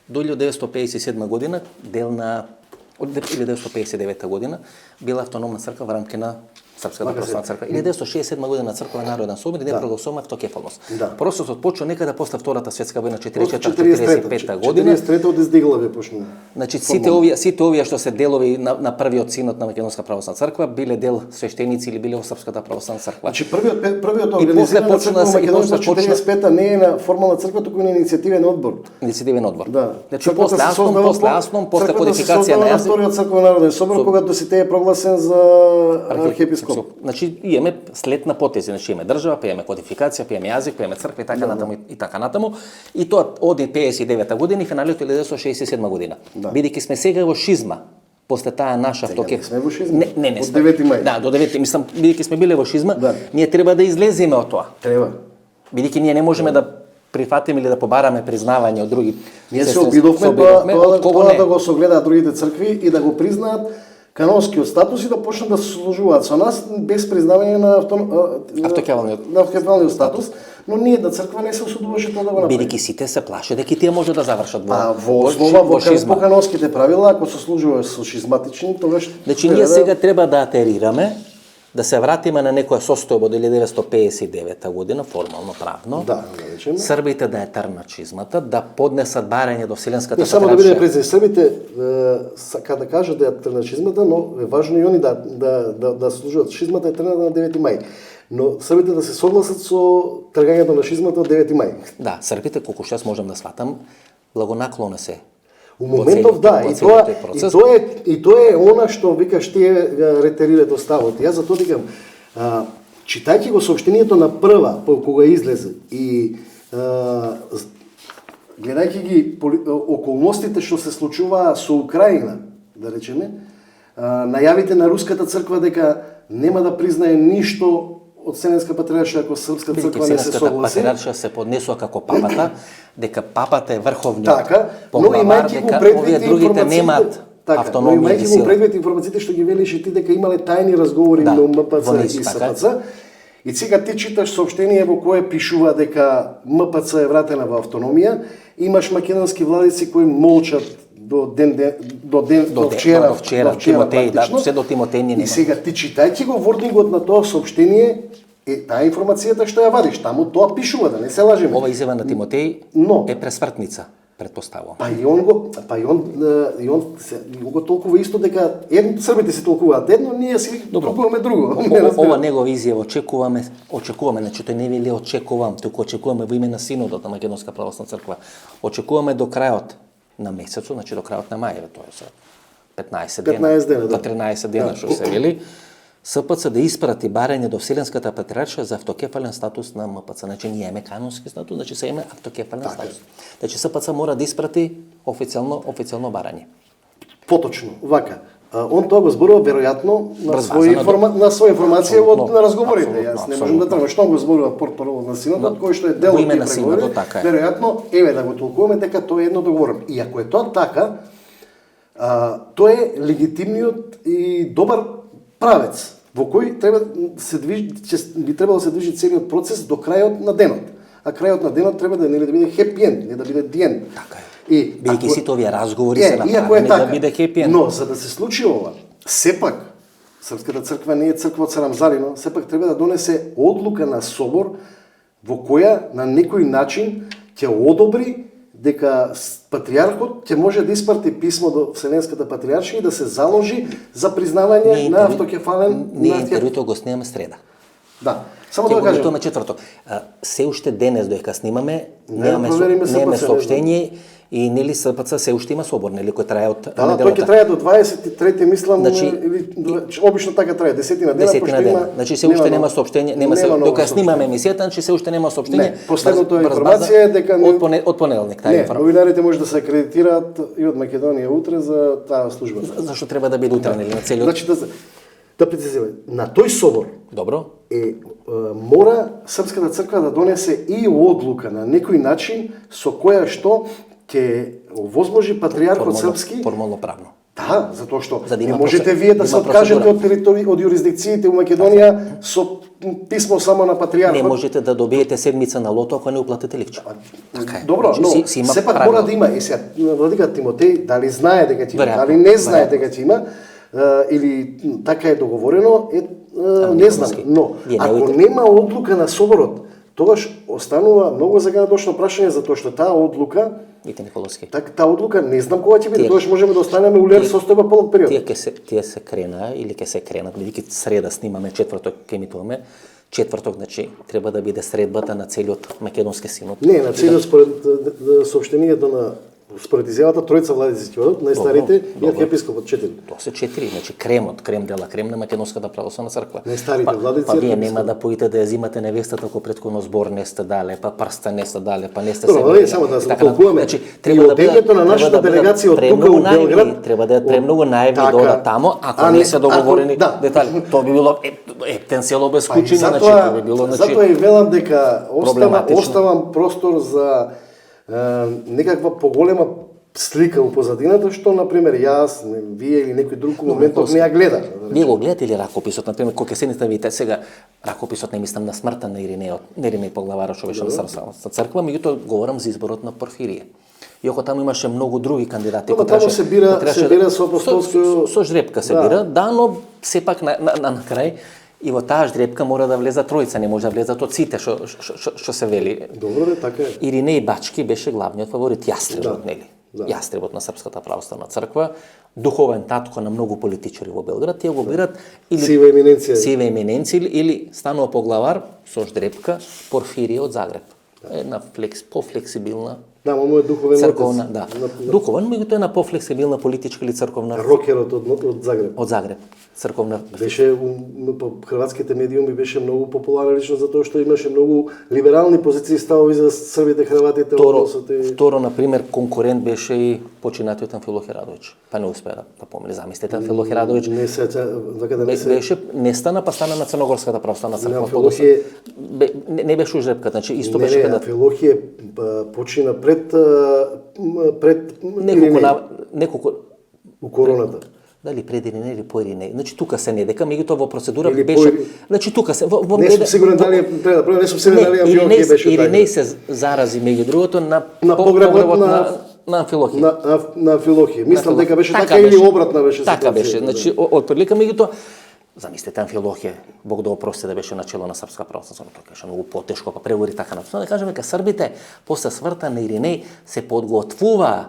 A: до 1957 година дел на од 1959 година била автономна црква во рамки на Српската православна црква. 1967 година црква народен собор и не прогласуваме автокефалност. Процесот почна некаде после Втората светска војна 44-45 година.
B: 43 од Издиглаве почна.
A: Значи сите овие што се делови на првиот синод на Македонска православна црква биле дел свештеници или биле во Српската православна црква.
B: Значи првиот организирана црква на Македонска 45 не е на формална црква, туку е на иницијативен одбор.
A: Иницијативен одбор.
B: Да.
A: Значи после Аслом, после кодификација на
B: Вториот црквен народен собор кога Доситеј е прогласен за архиепископ
A: Значи имаме след на потези, значи имаме држава, па имаме кодификација, па имаме јазик, па имаме црква и така натаму и така натаму. И тоа од 59 година и финалето 1967 година. Бидејќи сме сега во шизма, после таа наша
B: автокеф. Сме во шизма.
A: Не,
B: од 9 мај.
A: Да, до 9, мислам, бидејќи сме биле во шизма, ние треба да излеземе од тоа.
B: Треба.
A: Бидејќи ние не можеме да прифатиме или да побараме признавање од други.
B: Ние се обидовме тоа да го согледаат другите цркви и да го признаат канонскиот статус и да почнат да се содружуваат со нас без признавање на автокефалниот статус, но ние да црква не се осудуваше тоа да го направи.
A: Бидејќи сите се плаше дека тие може да завршат
B: во основа во канонските правила, ако се служува со шизматични, тогаш
A: значи ние сега треба да атерираме да се вратиме на некоја состојба од 1959 година, формално правно.
B: Да,
A: србите да ја трнат шизмата, да поднесат барање до Вселенската
B: патриаршија. Само да биде презен, србите сака да кажат да ја трнат шизмата, но е важно и они да служат шизмата е трната на 9 мај. Но србите да се согласат со тргањето на шизмата од 9 мај.
A: Да, србите колку што јас можам да сватам, благонаклоно се.
B: У моментов да, и тоа е она што викаш тие ретерират оставот. Јас затоа викам, читајќи го соопштението на прва кога излезе и гледајќи ги околностите што се случуваа со Украина, да речеме, најавите на руската црква дека нема да признае ништо од Вселенска патриаршија ако српска црква не се согласи.
A: Патриаршија се поднесува како папата, дека папата е врховниот.
B: Така, но имајќи го предвид информациите, но имајќи го предвид информациите што ги велиш ти дека имале тајни разговори на МПЦ и СПЦ. И сега ти читаш соопштение во кое пишува дека МПЦ е вратена во автономија, имаш македонски владици кои молчат до вчера,
A: Тимотеј, се до Тимотеј не нема.
B: И сега ти читајќи го вордингот на тоа соопштение, таа информацијата што ја вадиш, таму тоа пишува, да не се лажеме.
A: Ова изјава на Тимотеј е пресмртница, предпоставувам.
B: И он го толкува исто дека србите се толкуваат едно, ние си толкуваме друго.
A: Ова негова изјава очекуваме, значи тој не вели очекувам, туку очекуваме во име на Синодот на Македонска православна црква. Очекуваме до крајот на месецот, значи до крајот на мај, тоа е 15 дена, до 13 дена што се вели, СПЦ да испрати барање до Вселенската патриаршија за автокефален статус на МПЦ. Значи ние имаме канонски статус, значи се има автокефален статус. Значи СПЦ мора да испрати официјално барање.
B: Поточно, вака. Он тоа го зборува веројатно на своја информација од на разговорите. Јас не можам да тргнам што го зборува портпаролот на Синодот, кој што е дел од тие преговори. Веројатно, да го толкуваме дека тоа е едно договорено. И ако е тоа така, тоа е легитимниот и добар правец во кој би требало да се движи целиот процес до крајот на денот. А крајот на денот треба да биде хепи енд, не да биде ди енд.
A: Така е. Бидејќи сите овие разговори се направени да биде хепи енд.
B: Но за да се случи ова, сепак Српската црква не е црква од Сарамзарино, сепак треба да донесе одлука на собор во која на некој начин ќе одобри дека патриархот ќе може да испрати писмо до Вселенската патриаршија и да се заложи за признавање на автокефален...
A: Ние интервјуто го снимаме среда.
B: Да. Само да го кажем.
A: Ќе четврток. Се уште денес доека снимаме, немаме соопштение и нели СПЦ се уште има собор, нели кој трае од неделата.
B: Тој ќе трае до 23 мислам, или обично така трае, 10 дена,
A: значи се уште нема соопштение, дока снимаме емисијата, значи се уште нема соопштение.
B: Последната информација е дека
A: од понеделник таа информација.
B: Новинарите може да се акредитираат и од Македонија утре за таа служба.
A: Зашто треба да биде утре нели на целиот?
B: Значи да прецизираме, на тој собор
A: добро
B: мора Српската црква да донесе и одлука на некој начин со која што ќе овозможи патриархот српски
A: формално правно.
B: Да, затоа што не можете вие да се откажете од од юрисдикциите у Македонија со писмо само на патриархот.
A: Не можете да добиете седмица на лото ако не уплатите ливче.
B: Така е. Добро, но сепак мора да има. И сега владика Тимотеј дали знае дека ќе има, дали не знае дека ќе има, или така е договорено, не знам. Но ако нема одлука на соборот, тогаш останува многу загадочно прашање затоа што таа одлука таа одлука не знам кога ќе биде, тогаш можеме да останеме улер состојба полок период.
A: Тие се крена или ќе се кренат, бидејќи среда снимаме, четврток ќе емитуваме. Четврток, значи, треба да биде средбата на целиот македонски синод.
B: Не, на целиот според соопштението на според изјавата тројца владици ќе одат, најстарите и архиепископот 4.
A: Тоа се 4, значи кремот, крем дела крем на Македонската православна црква.
B: Најстарите владици.
A: Па вие нема да поите да ја зимате невестата ако претходно збор не сте дале, па прста не сте дале, па не сте се.
B: Не само да се толкуваме.
A: Значи
B: треба да на нашата делегација од тука у Белград
A: треба да премногу наивни да одат таму, ако не се договорени детали. Тоа би било ептен село без кучиња, значи тоа би било значи.
B: Затоа и велам дека оставам простор за некаква поголема слика у позадината, што, например, јас, вие или некој друг моментов не ја гледа.
A: Вие го гледате ли ракописот, например, кога ќе седнете видите сега ракописот, не мислам на смртта на Иринеј Поглавара, што беше на црква, меѓутоа говорам за изборот на Порфирije. Иако таму имаше многу други кандидати,
B: таму се бира со апостолско
A: со жребка се бира, да, но сепак на крај и во таа жребка мора да влезат тројца, не може да влезат од сите што се вели.
B: Добро, така е.
A: Иринеј Бачки беше главниот фаворит, јастребот, нели? Јастребот на Српската православна црква, духовен татко на многу политичари во Белград, тие го бират или сива еминенција или станува поглавар со ждрепка Порфирije од Загреб. Една пофлексибилна
B: му е духовен
A: црковна, да. Духовен, меѓутоа една пофлексибилна политичка или црковна.
B: Рокерот од Загреб.
A: Од Загреб. Црковна.
B: Беше по хрватските медиуми беше многу популарна лично затоа што имаше многу либерални позиции ставови за србите, хрватите,
A: Второ, например, конкурент беше и починатиот Амфилохи Радовиќ. Па не успеа да помине, замислете Амфилохи Радовиќ.
B: Не се
A: беше не стана, па стана на Црногорската православна црква. Не беше ужрепка, значи исто беше каде.
B: Амфилохи почина пред
A: неколку
B: у короната.
A: Дали пред Иринеј или по Иринеј. Значи тука се не дека, меѓутоа во процедура беше. Значи тука се
B: не сум сигурен дали не сум сигурен дали Амфилохи беше така.
A: Иринеј се зарази меѓу другото на
B: погребот
A: на Амфилохи.
B: На Амфилохи. Мислам дека беше така или обратна беше.
A: Така беше. Значи отприлика меѓутоа замислете Амфилохи, Бог да опрости да беше начело на Српска православна црква, беше многу потешко, па преговори така на. Да кажеме дека србите после смртта на Иринеј се подготвува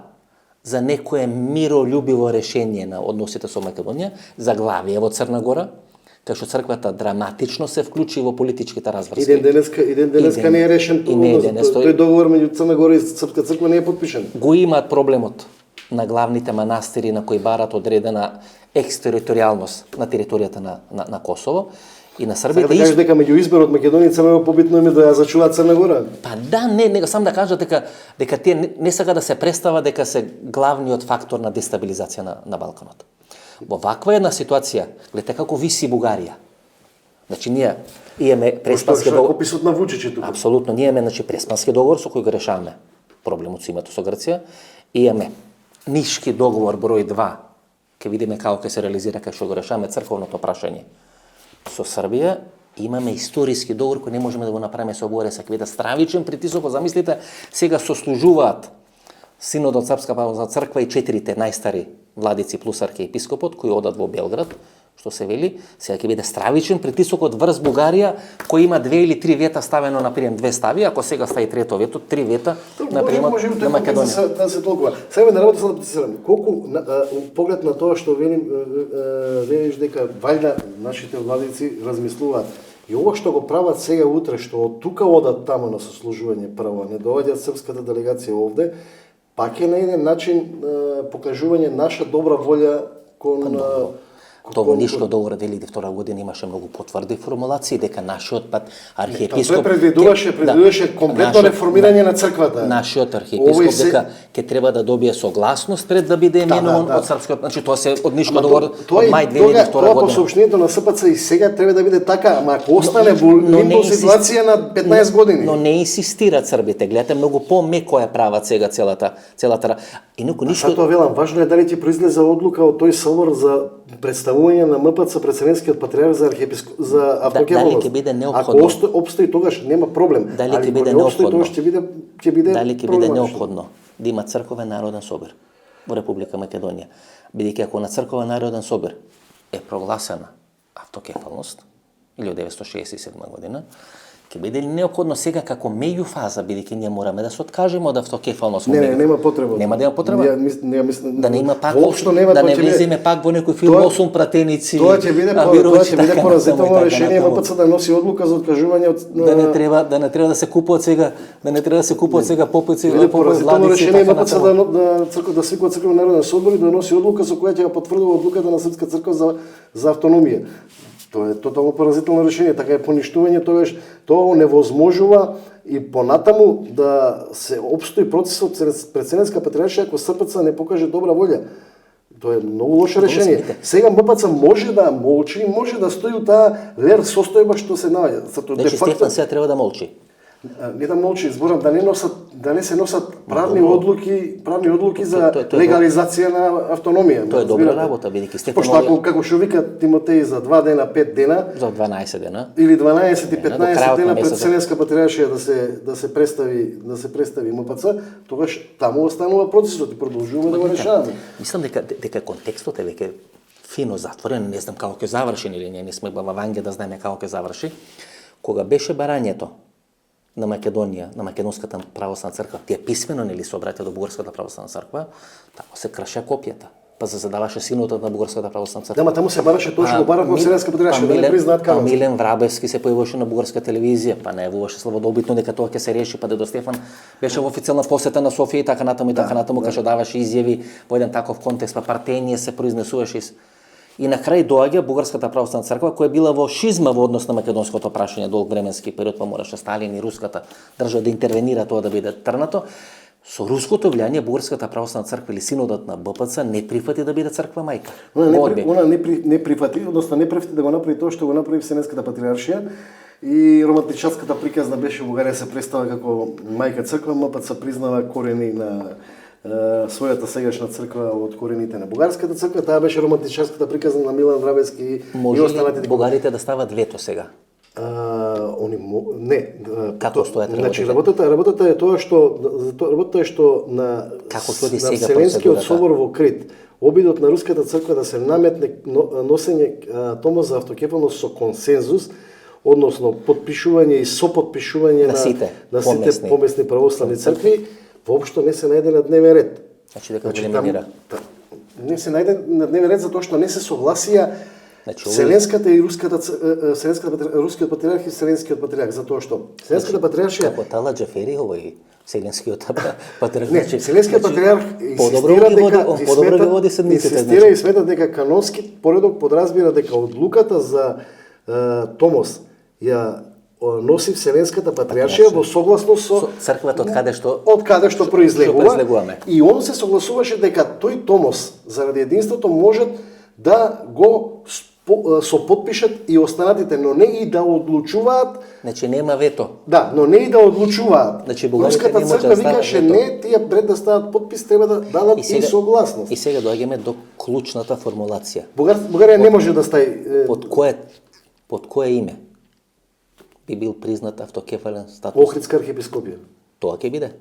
A: за некое миролюбиво решение на односите со Македонија, заглавие во Црна Гора, кај што црквата драматично се вклучи во политичките разврски.
B: Иден денеска не е решен тој договор меѓу Црна Гора и Српска црква не е подпишан.
A: Го имаат проблемот на главните манастири на кои барат одредена екстериторијалност на територијата на Косово и на србите.
B: Сега да кажеш дека меѓу изборот Македонија и Црна Гора побитно им е да ја зачуваат Црна Гора?
A: Па да, не сам да кажа дека тие не сака да се представа дека се главниот фактор на дестабилизација на Балканот. Во ваква една ситуација, гледате како виси Бугарија. Значи ние имаме преспански договор.
B: Описот на Вучич тука.
A: Апсолутно, ние имаме преспански договор со кој го решаваме проблемот со името со Грција. Имаме Нишки договор број 2. Ке видиме како ќе се реализира кај што го решаваме црковното прашање. Со Србија имаме историски договор кој не можеме да го направиме со Бугарија, ќе биде стравичен притисок, замислите, сега сослужуваат Синодот Српска православна црква и 4 најстари владици плюс архиепископот кои одат во Белград, што се вели, сега ќе биде стравичен притисокот врз Бугарија кој има 2 или 3 вета ставено на прием 2 стави, ако сега стави трето вето, 3 вета на прием на Македонија.
B: Да се толкува. Сега на работа да се колку поглед на тоа што велиш дека вајда нашите владици размислуваат и ова што го прават сега утре, што од тука одат таму на сослужување прво, не доаѓаат српската делегација овде, пак е на еден начин покажување наша добра волја кон
A: Тоа во Нишко договор 2002 година имаше многу потврди формулации дека нашиот пат архиепископ
B: предвидуваше комплетно реформирање на црквата.
A: Нашиот архиепископ дека ќе треба да добие согласност пред да биде именуван од српскиот, значи тоа се од Нишко договор од мај 2002 година.
B: Тоа по соопштението на СПЦ и сега треба да биде така, ама ако остане во лимбо ситуација на 15 години.
A: Но не инсистираат србите, гледате многу помеко ја прават сега целата. Инаку Нишко
B: тоа велам, важно е дали ќе произлезе одлука од тој собор за представување на МПЦ пред Вселенскиот патриарх за архиепископ за автокефалност.
A: Дали ќе биде неопходно?
B: Ако обстои тогаш нема проблем.
A: Дали ќе биде неопходно?
B: Тогаш ќе биде
A: дали ќе биде неопходно да има црковен народен собор во Република Македонија, бидејќи ако на црковен народен собор е прогласена автокефалност 1967 година, Ќе биде ли неопходно сега како меѓуфаза, бидејќи ние мораме да се откажеме од автокефалност?
B: Не, нема потреба.
A: Нема да има потреба?
B: Не, мислам,
A: да не има пак
B: воопшто нема,
A: да не
B: тоа ќе
A: влеземе пак во некој филм 8 пратеници.
B: Тоа ќе биде поразително решение МПЦ да носи одлука за откажување од
A: да не треба да се купуваат сега, попуци,
B: поразително решение МПЦ да свикува црквен народен собор и да носи одлука со која ќе ја потврдува одлуката на Српска црква за автономија. Тоа е тотално поразително решение, така е поништување, тоа невозможува и понатаму да се опстои процесот пред Вселенска патриаршија ако СПЦ не покаже добра волја. Тоа е многу лошо решение. Сега МПЦ може да молчи, може да стои у таа лер состојба што се наоѓа.
A: Значи Стефан сега треба да молчи.
B: Не да молчи, зборам да не се носат правни одлуки за легализација на автономија.
A: Тоа е добра работа, бидејќи Стефан
B: пошто ако како што вика Тимотеј за 2 дена, 5 дена,
A: за 12 дена
B: или 12 и 15 дена пред Вселенска патриаршија да се представи МПЦ, тогаш таму останува процесот и продолжуваме да го решаваме.
A: Мислам дека контекстот е веќе фино затворен, не знам како ќе заврши или не сме во Ванге да знаеме како ќе заврши. Кога беше барањето на Македонија, на Македонската православна црква, тие писмено нели се обратија до Бугарската православна црква, таму се краша копијата. Па се задаваше синотот на Бугарската православна црква.
B: Да, таму се бараше тоа што го барав во Вселенска патриаршија, да не признаат канонски.
A: Милен Врабевски се појавуваше на бугарска телевизија, па најавуваше славодобитно дека тоа ќе се реши, па Дедо Стефан беше во официјална посета на Софија и така натаму, кај што даваше изјави во еден таков контекст, па партење се произнесуваше. И на крај доаѓа Бугарската православна црква која била во шизма во однос на македонското прашање долг временски период, па мораше Сталин и руската држава да интервенира тоа да биде трнато. Со руското влијание Бугарската православна црква или синодот на БПЦ не прифати да биде црква мајка.
B: Она не прифати, односно не прифати да го направи тоа што го направи Вселенската патриаршија и романтичарската приказна беше Бугарија се представа како мајка црква, МПЦ признава корени на својата сегашна црква од корените на бугарската црква, таа беше романтичарската приказна на Милан Врабевски и останатите.
A: Бугарите да стават вето сега?
B: Не.
A: Како стојат
B: работите? Значи работата е што на Вселенскиот собор во Крит, обидот на руската црква да се наметне носење томос за автокефалност со консензус, односно подпишување и соподпишување на сите помесни православни цркви, воопшто не се најде на дневен ред.
A: Значи дека го елиминира.
B: Не се најде на дневен ред затоа што не се согласија Вселенската и рускиот патриарх и Вселенскиот патриарх, затоа што Вселенската патриаршија
A: како Тала Џафери овој Вселенскиот патриарх.
B: Не, Вселенскиот патриарх инсистира и смета дека канонски поредок подразбира дека одлуката за томос ја носи Вселенската патриаршија во согласност со
A: црквата од
B: каде што произлегува. И он се согласуваше дека тој томос заради единството можат да го соподпишат и останатите, но не и да одлучуваат.
A: Значи нема вето.
B: Да, но не и да одлучуваат.
A: Значи
B: Руската црква викаше не, тие пред да стават подпис треба да дадат и согласност.
A: И сега доаѓаме до клучната формулација.
B: Бугарија не може да стаи
A: под кое име би бил признат автокефален статус?
B: Охридска архиепископија.
A: Тоа ќе биде.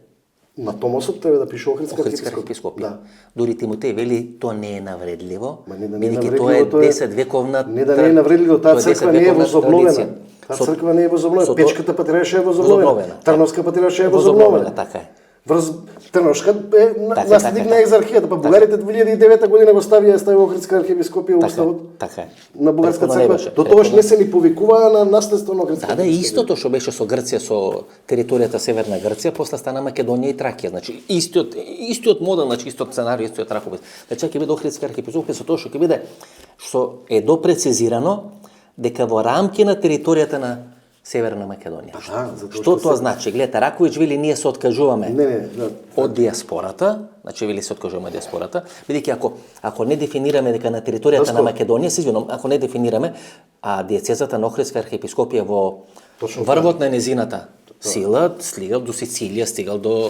B: На томосот треба да пише Охридска
A: архиепископија. Да. Дури Тимотеј вели тоа не е навредливо,
B: бидејќи
A: тоа е 10 вековна.
B: Не да не е навредливо, таа црква не е возобновена. Таа црква не е возобновена. Печката патриаршија е возобновена. Трновска патриаршија е возобновена.
A: Така е.
B: Трновска е наследник на екзархијата, па бугарите 2009 година го ставија Охридска архиепископија уставот.
A: Така е.
B: На бугарска црква. До тогаш не се ни повикуваа на наследство на Охридска.
A: Да, истото што беше со Грција, со територијата Северна Грција, после стана Македонија и Тракија. Значи истиот модел, значи истиот сценарио, истиот ракопис. Значи ќе биде Охридска архиепископија со тоа што ќе биде што е допрецизирано дека во рамки на територијата на Северна Македонија. Што тоа значи? Гледате, Раковиќ вели ние се откажуваме од диаспората, значи вели се откажуваме од диаспората, бидејќи ако не дефинираме дека на територијата на Македонија, се извинувам, ако не дефинираме, а диецезата на Охридска архиепископија во врвот на незината сила стигал до Сицилија, стигал до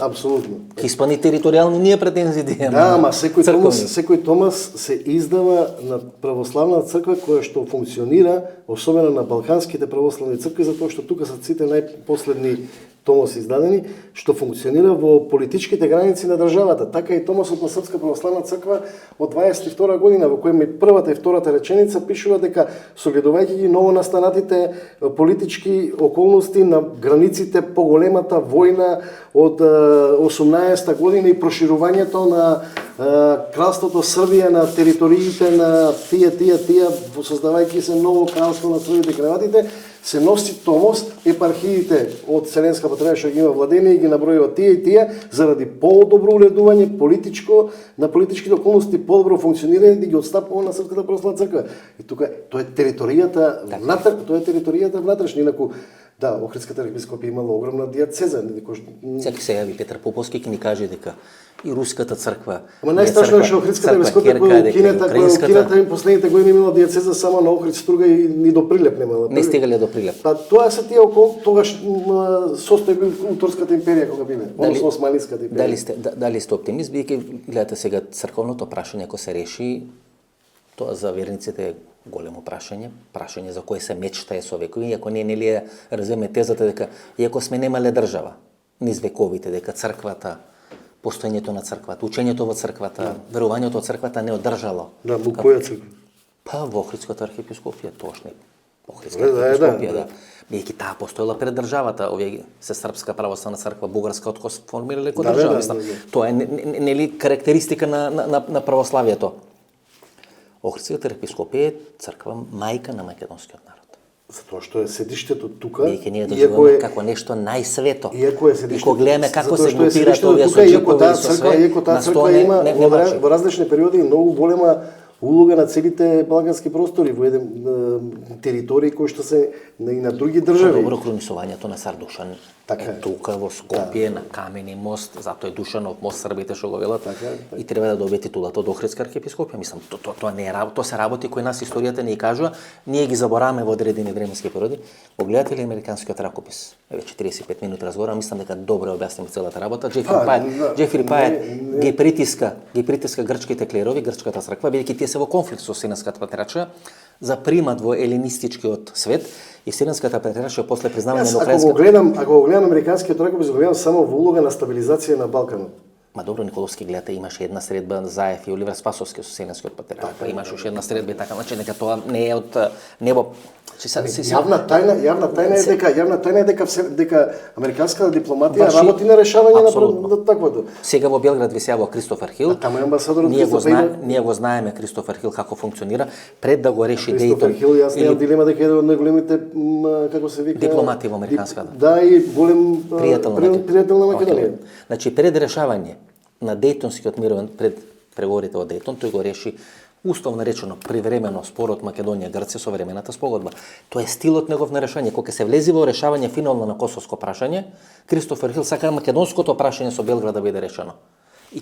A: Хиспани територијални ние претензии да имаме.
B: Да, ама секој томас се издава на православна црква која што функционира, особено на балканските православни цркви, затоа што тука се сите најпоследни томос издадени, што функционира во политичките граници на државата. Така и томосот на Српска православна црква од 22 година, во кој првата и втората реченица пишува дека согледувајќи ги новонастанатите политички околности на границите по големата војна од 18-та година и проширувањето на кралството Србија на териториите на тие, создавајќи се ново кралство на Србите и Хрватите, се носи томос, епархиите од Вселенска патриаршија ги има владение и ги набројува тие и тие, заради подобро уредување на политичките околности, подобро функционирање да ги отстапува на Српската православна црква. И тука тоа е територијата внатрешна, инаку да, Охридската архиепископија имала огромна дијацеза.
A: Сега се јави Петар Поповски ќе ни каже дека и руската црква.
B: Ама најстрашно е што Охридската архиепископија која укината им последните години имала дијацеза само на Охрид, Струга и ни до Прилеп немала.
A: Не стигале до Прилеп.
B: Па тоа се тие околу тогаш состои бил Турската империја кога биле, односно Османската империја.
A: Дали сте оптимист, бидејќи гледате сега црковното прашање ако се реши, тоа за верниците е големо прашање за кое се мечтае со векови, иако не нели ја раземе тезата дека иако сме немале држава низ вековите, дека црквата, постоењето на црквата, учењето во црквата, верувањето во црквата не одржало.
B: Да, во која црква?
A: Па во Охридската архиепископија, точно. Охридската архиепископија, да. Бидејќи таа постоела пред државата, овие се Српска православна црква, бугарска откој се формирале како држава. Тоа е нели карактеристика на православието. Охридската архиепископија е црква мајка на македонскиот народ.
B: Затоа што е седиштето тука,
A: Бидејќи ние доживуваме како нешто најсвето.
B: Иако е седиштето.
A: И кога гледаме како се групираат овие соџипови со све,
B: иако таа црква има во различни периоди многу голема улога на целите балкански простори во еден територии кои што се и на други држави.
A: Добро, хронисувањето на цар Душан е тука во Скопје на камени мост, затоа е Душанов мост, србите што го велат. И треба да добие титулата од Охридска архиепископија. Мислам, тоа не е тоа се работи кои нас историјата не ја кажува, ние ги забораваме во одредени временски периоди. Погледате ли американскиот ракопис? Еве 45 минути разговарам, мислам дека добро објаснив целата работа. Джефри Пајет ги притиска грчките клерови, грчката црква, бидејќи тие се во конфликт со Вселенската патриаршија, за примат во елинистичкиот свет и Вселенската патриаршија после признавање на украинската.
B: Ако го гледам американскиот ракопис, го гледам само во улога на стабилизација на Балканот.
A: Ма добро, Николовски, гледате, имаше една средба Заев и Оливер Спасовски со Вселенскиот патриарх, па имаше уште една средба и така, значи дека тоа не е од небо.
B: Јавна тајна е дека американската дипломатија работи на решавање на таквото.
A: Сега во Белград ви се јавува Кристофер Хил.
B: Таму е амбасадорот
A: Ние го знаеме Кристофер Хил како функционира пред да го реши Дејтон.
B: Кристофер Хил, јас немам дилема дека е од најголемите како се вика
A: дипломати во американската.
B: Да, и голем пријател на Македонија.
A: Значи пред решавање на Дејтонскиот мировен пред преговорите од Дејтон, тој го реши условно речено привремено спорот Македонија-Грција со времената спогодба. Тоа е стилот негов на решање. Кога се влези во решавање финално на косовско прашање, Кристофер Хил сака македонското прашање со Белград да биде решено. И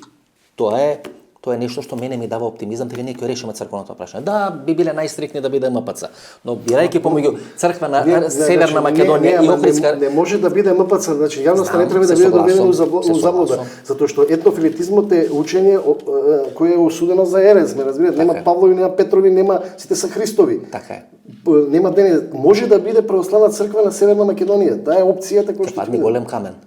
A: тоа е нешто што мене ми дава оптимизам дека ние ќе решиме црквеното прашање. Да, би биле најстрикни да биде МПЦ, но бирајќи помеѓу црква на Северна Македонија и Охридска
B: не може да биде МПЦ, значи јавноста не треба да биде доведена во заблуда, затоа што етнофилетизмот е учење кое е осудено за ерез, ме разбирате, нема Павлови, нема Петрови, нема сите се Христови.
A: Така е.
B: Нема дене, може да биде православна црква на Северна Македонија. Таа е опцијата која што
A: падне голем камен.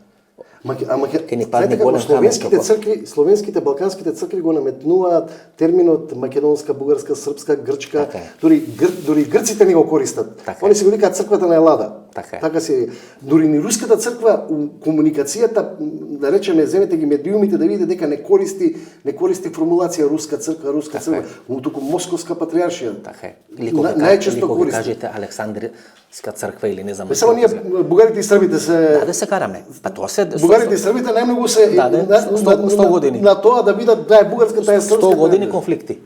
B: Словенските, балканските цркви го наметнуваат терминот македонска, бугарска, српска, грчка, дури грците не го користат. Они се го викаат црквата на Елада. Така се. Дури ни руската црква комуникацијата, да речеме, земете ги медиумите да видите дека не користи формулација руска црква, туку московска патриаршија.
A: Така е.
B: Најчесто користи.
A: Кажете Александрска црква или не знам.
B: Само ние бугарите и србите се
A: да се караме. Па тоа се
B: бугарите и србите најмногу се
A: 100 години.
B: На тоа да бидат да е бугарска, таа е српска.
A: 100 години конфликти.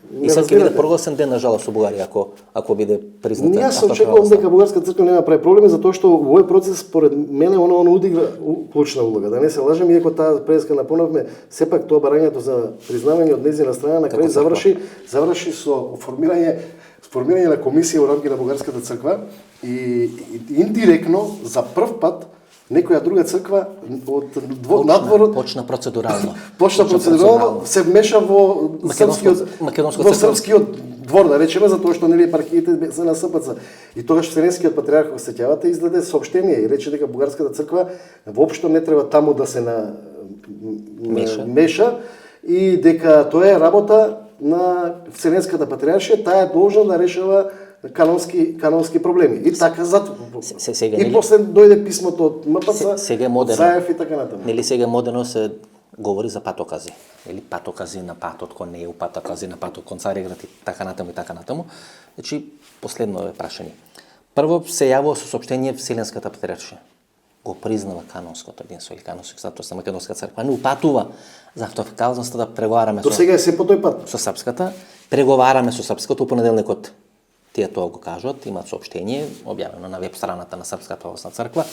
A: И сега ќе биде прогласен ден на жалост со Бугарија ако биде призната.
B: Јас очекувам дека бугарска црква нема прави проблеми затоа што во овој процес според мене она одигра клучна улога. Да не се лажем, иако таа преска напоновме, сепак тоа барањето за признавање од нејзина страна на крај заврши со формирање на комисија во рамки на бугарската црква и индиректно за прв пат некоја друга црква од надворот
A: почна процедурално
B: се вмеша во српскиот двор, да речеме, затоа што нели епархиите се на СПЦ. И тогаш Вселенскиот патриарх, ако се сеќавате, издаде соопштение и рече дека бугарската црква воопшто не треба таму да се меша и дека тоа е работа на Вселенската патриаршија, таа е должна да решава канонски проблеми. И така и после дојде писмото од МПЦ, од Заев и така натаму.
A: Нели сега модерно се говори за патокази, или патокази на патот кон Неу, патокази на патот кон Цариград и така натаму и така натаму. Значи последно е прашање. Прво се јавува со соопштение Вселенската патриаршија. Го признава канонското единство или канонското статус на Македонска црква. Не упатува за автокефалноста да преговараме
B: До сега е се по тој пат.
A: Со српската, преговараме со српското понеделникот. Тие тоа го кажуват, имаат соопштение објавено на веб страната на Српската православна црква.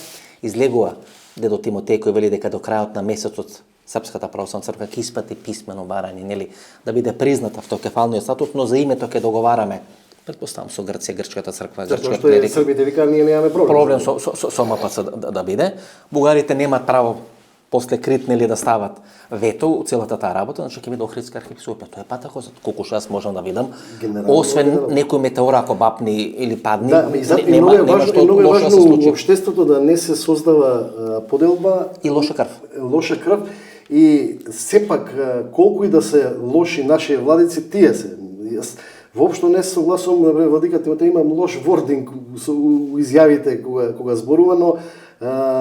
A: Излегува дедо Тимотеј кој вели дека до крајот на месецот Српската православна црква ќе испрати писмено барање, нели, да биде признат автокефалниот статус, но за името ќе договараме. Претпоставам со Грција, грчката црква,
B: грчката клерика. Србите вика ние немаме
A: проблем со МПЦ да биде. Бугарите немаат право после Крит нели да стават вето целата таа работа, значи ќе биде Охридска архиепископија. Тоа е патако, колку што јас можам да видам. Освен некој метеор ако бапни или падни,
B: нема што лошо да се случи. Општеството да не се создава поделба
A: и лоша крв.
B: Лоша крв и сепак колку и да се лоши наши владици, тие се. Јас воопшто не се согласувам, владика Тимотеј има лош вординг со изјавите кога зборува, но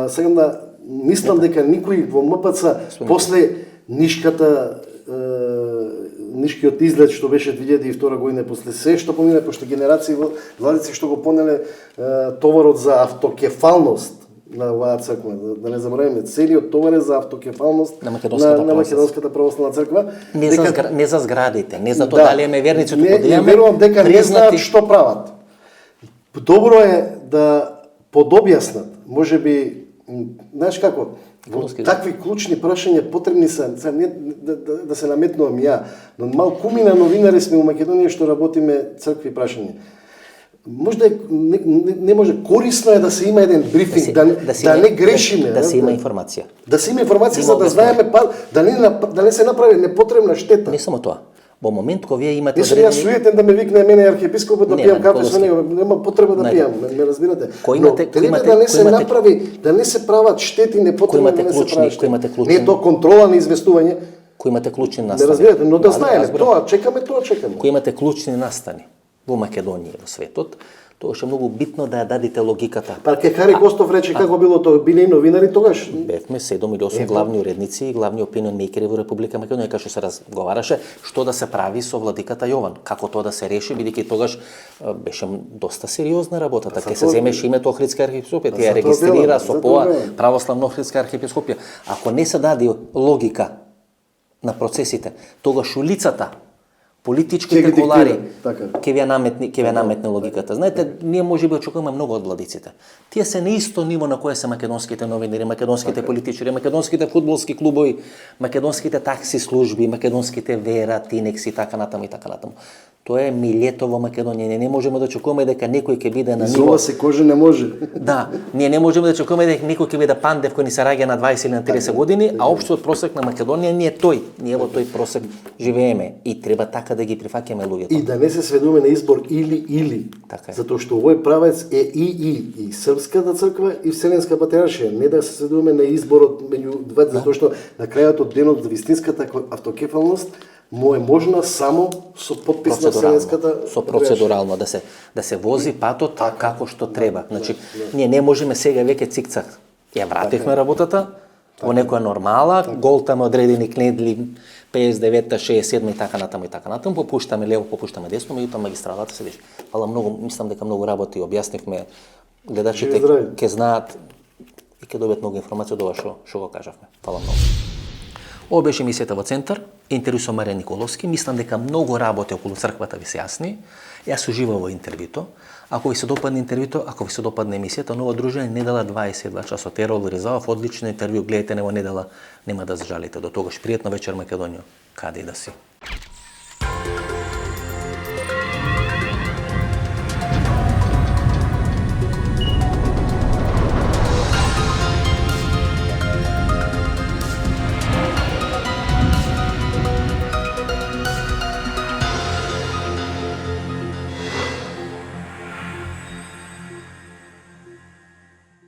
B: сакам да мислам дека никој во МПЦ после нишкиот излет што беше 2002 година, после се што помине, пошто генерации владици што го понеле товарот за автокефалност на оваа црква, да не забораваме, целиот товар е за автокефалност на Македонската православна црква.
A: Не за зградите, не за тоа дали имаме верници, туку да имаме.
B: Верувам дека не знаат што прават. Добро е да подобјаснат, можеби, знаеш како, такви клучни прашања потребни се да се наметнувам ја, но малкумина новинари сме у Македонија што работиме цркви прашања. Можда не може, корисно е да се има еден брифинг, да не грешиме.
A: Да се има информација.
B: Да се има информација за да знаеме да не се направи непотребна штета.
A: Не само тоа. Во момент кога вие имате
B: не јас суетен да ме викне мене архиепископот да пијам кафе со него, нема потреба да пијам, ме разбирате. Да не се направи, да не се прават штети непотребни, да не се прават штети. Не е тоа контрола на известување.
A: Кои имате клучни настани.
B: Не разбирате, но да знаеме, тоа чекаме.
A: Кои имате клучни настани во Македонија и во светот, тоа е многу битно да ја дадите логиката.
B: Па ке Хари Костов рече како било тоа, биле и новинари тогаш.
A: Бевме 7 или 8 главни уредници и главни опинион мејкери во Република Македонија, кај што се разговараше што да се прави со владиката Јован, како тоа да се реши, бидејќи тогаш беше доста сериозна работата. Ке се земеше името Охридска архиепископија, тие регистрира со ПОА православна Охридска архиепископија. Ако не се даде логика на процесите, тогаш улицата политичките колари ќе ви наметне логиката. Знаете, ние можеби очекуваме многу од владиците. Тие се на исто ниво на кое се македонските новинари, македонските политичари, македонските фудбалски клубови, македонските такси служби, македонските Вера, Тинекс и така натаму и така натаму. Тоа е милјето во Македонија. Не можеме да очекуваме дека некој ќе биде на ниво.
B: Зола се коже не може.
A: Да, ние не можеме да очекуваме дека некој ќе биде Пандев кој ни се раѓа на 20 или на 30 години, а општиот просек на Македонија не е тој. Ние во тој просек живееме и треба така да ги прифаќаме луѓето.
B: И да не се сведуваме на избор или.
A: Така е.
B: Затоа што овој правец е и Српската црква и Вселенска патриаршија, не да се сведуваме на изборот меѓу двете, затоа што на крајот од денот вистинската автокефалност му е можна само со подпис на Вселенската
A: со процедурално да се вози патот како што треба. Значи ние не можеме сега веќе цикцак. Ја вративме работата во некоја нормала, голтаме одредени кнедли 59-та, 67-та и така натаму, попуштаме лево, попуштаме десно, меѓутоа магистралата се деши. Фала многу, мислам дека многу работи објаснивме, гледачите ќе знаат и ќе добијат многу информација од ова што го кажавме. Фала многу. Ова беше емисијата во Центар, интервју со Маријан Николовски. Мислам дека многу работи околу црквата ви се јасни. Јас уживам во интервјуто. Ако ви се допадне интервјуто, ако ви се допадне емисијата, нова дружина недела 22 часот. Ерол Ризалов, одлично интервју, гледате него недела, нема да зажалите. До тогаш пријатна вечер Македонија, каде и да си.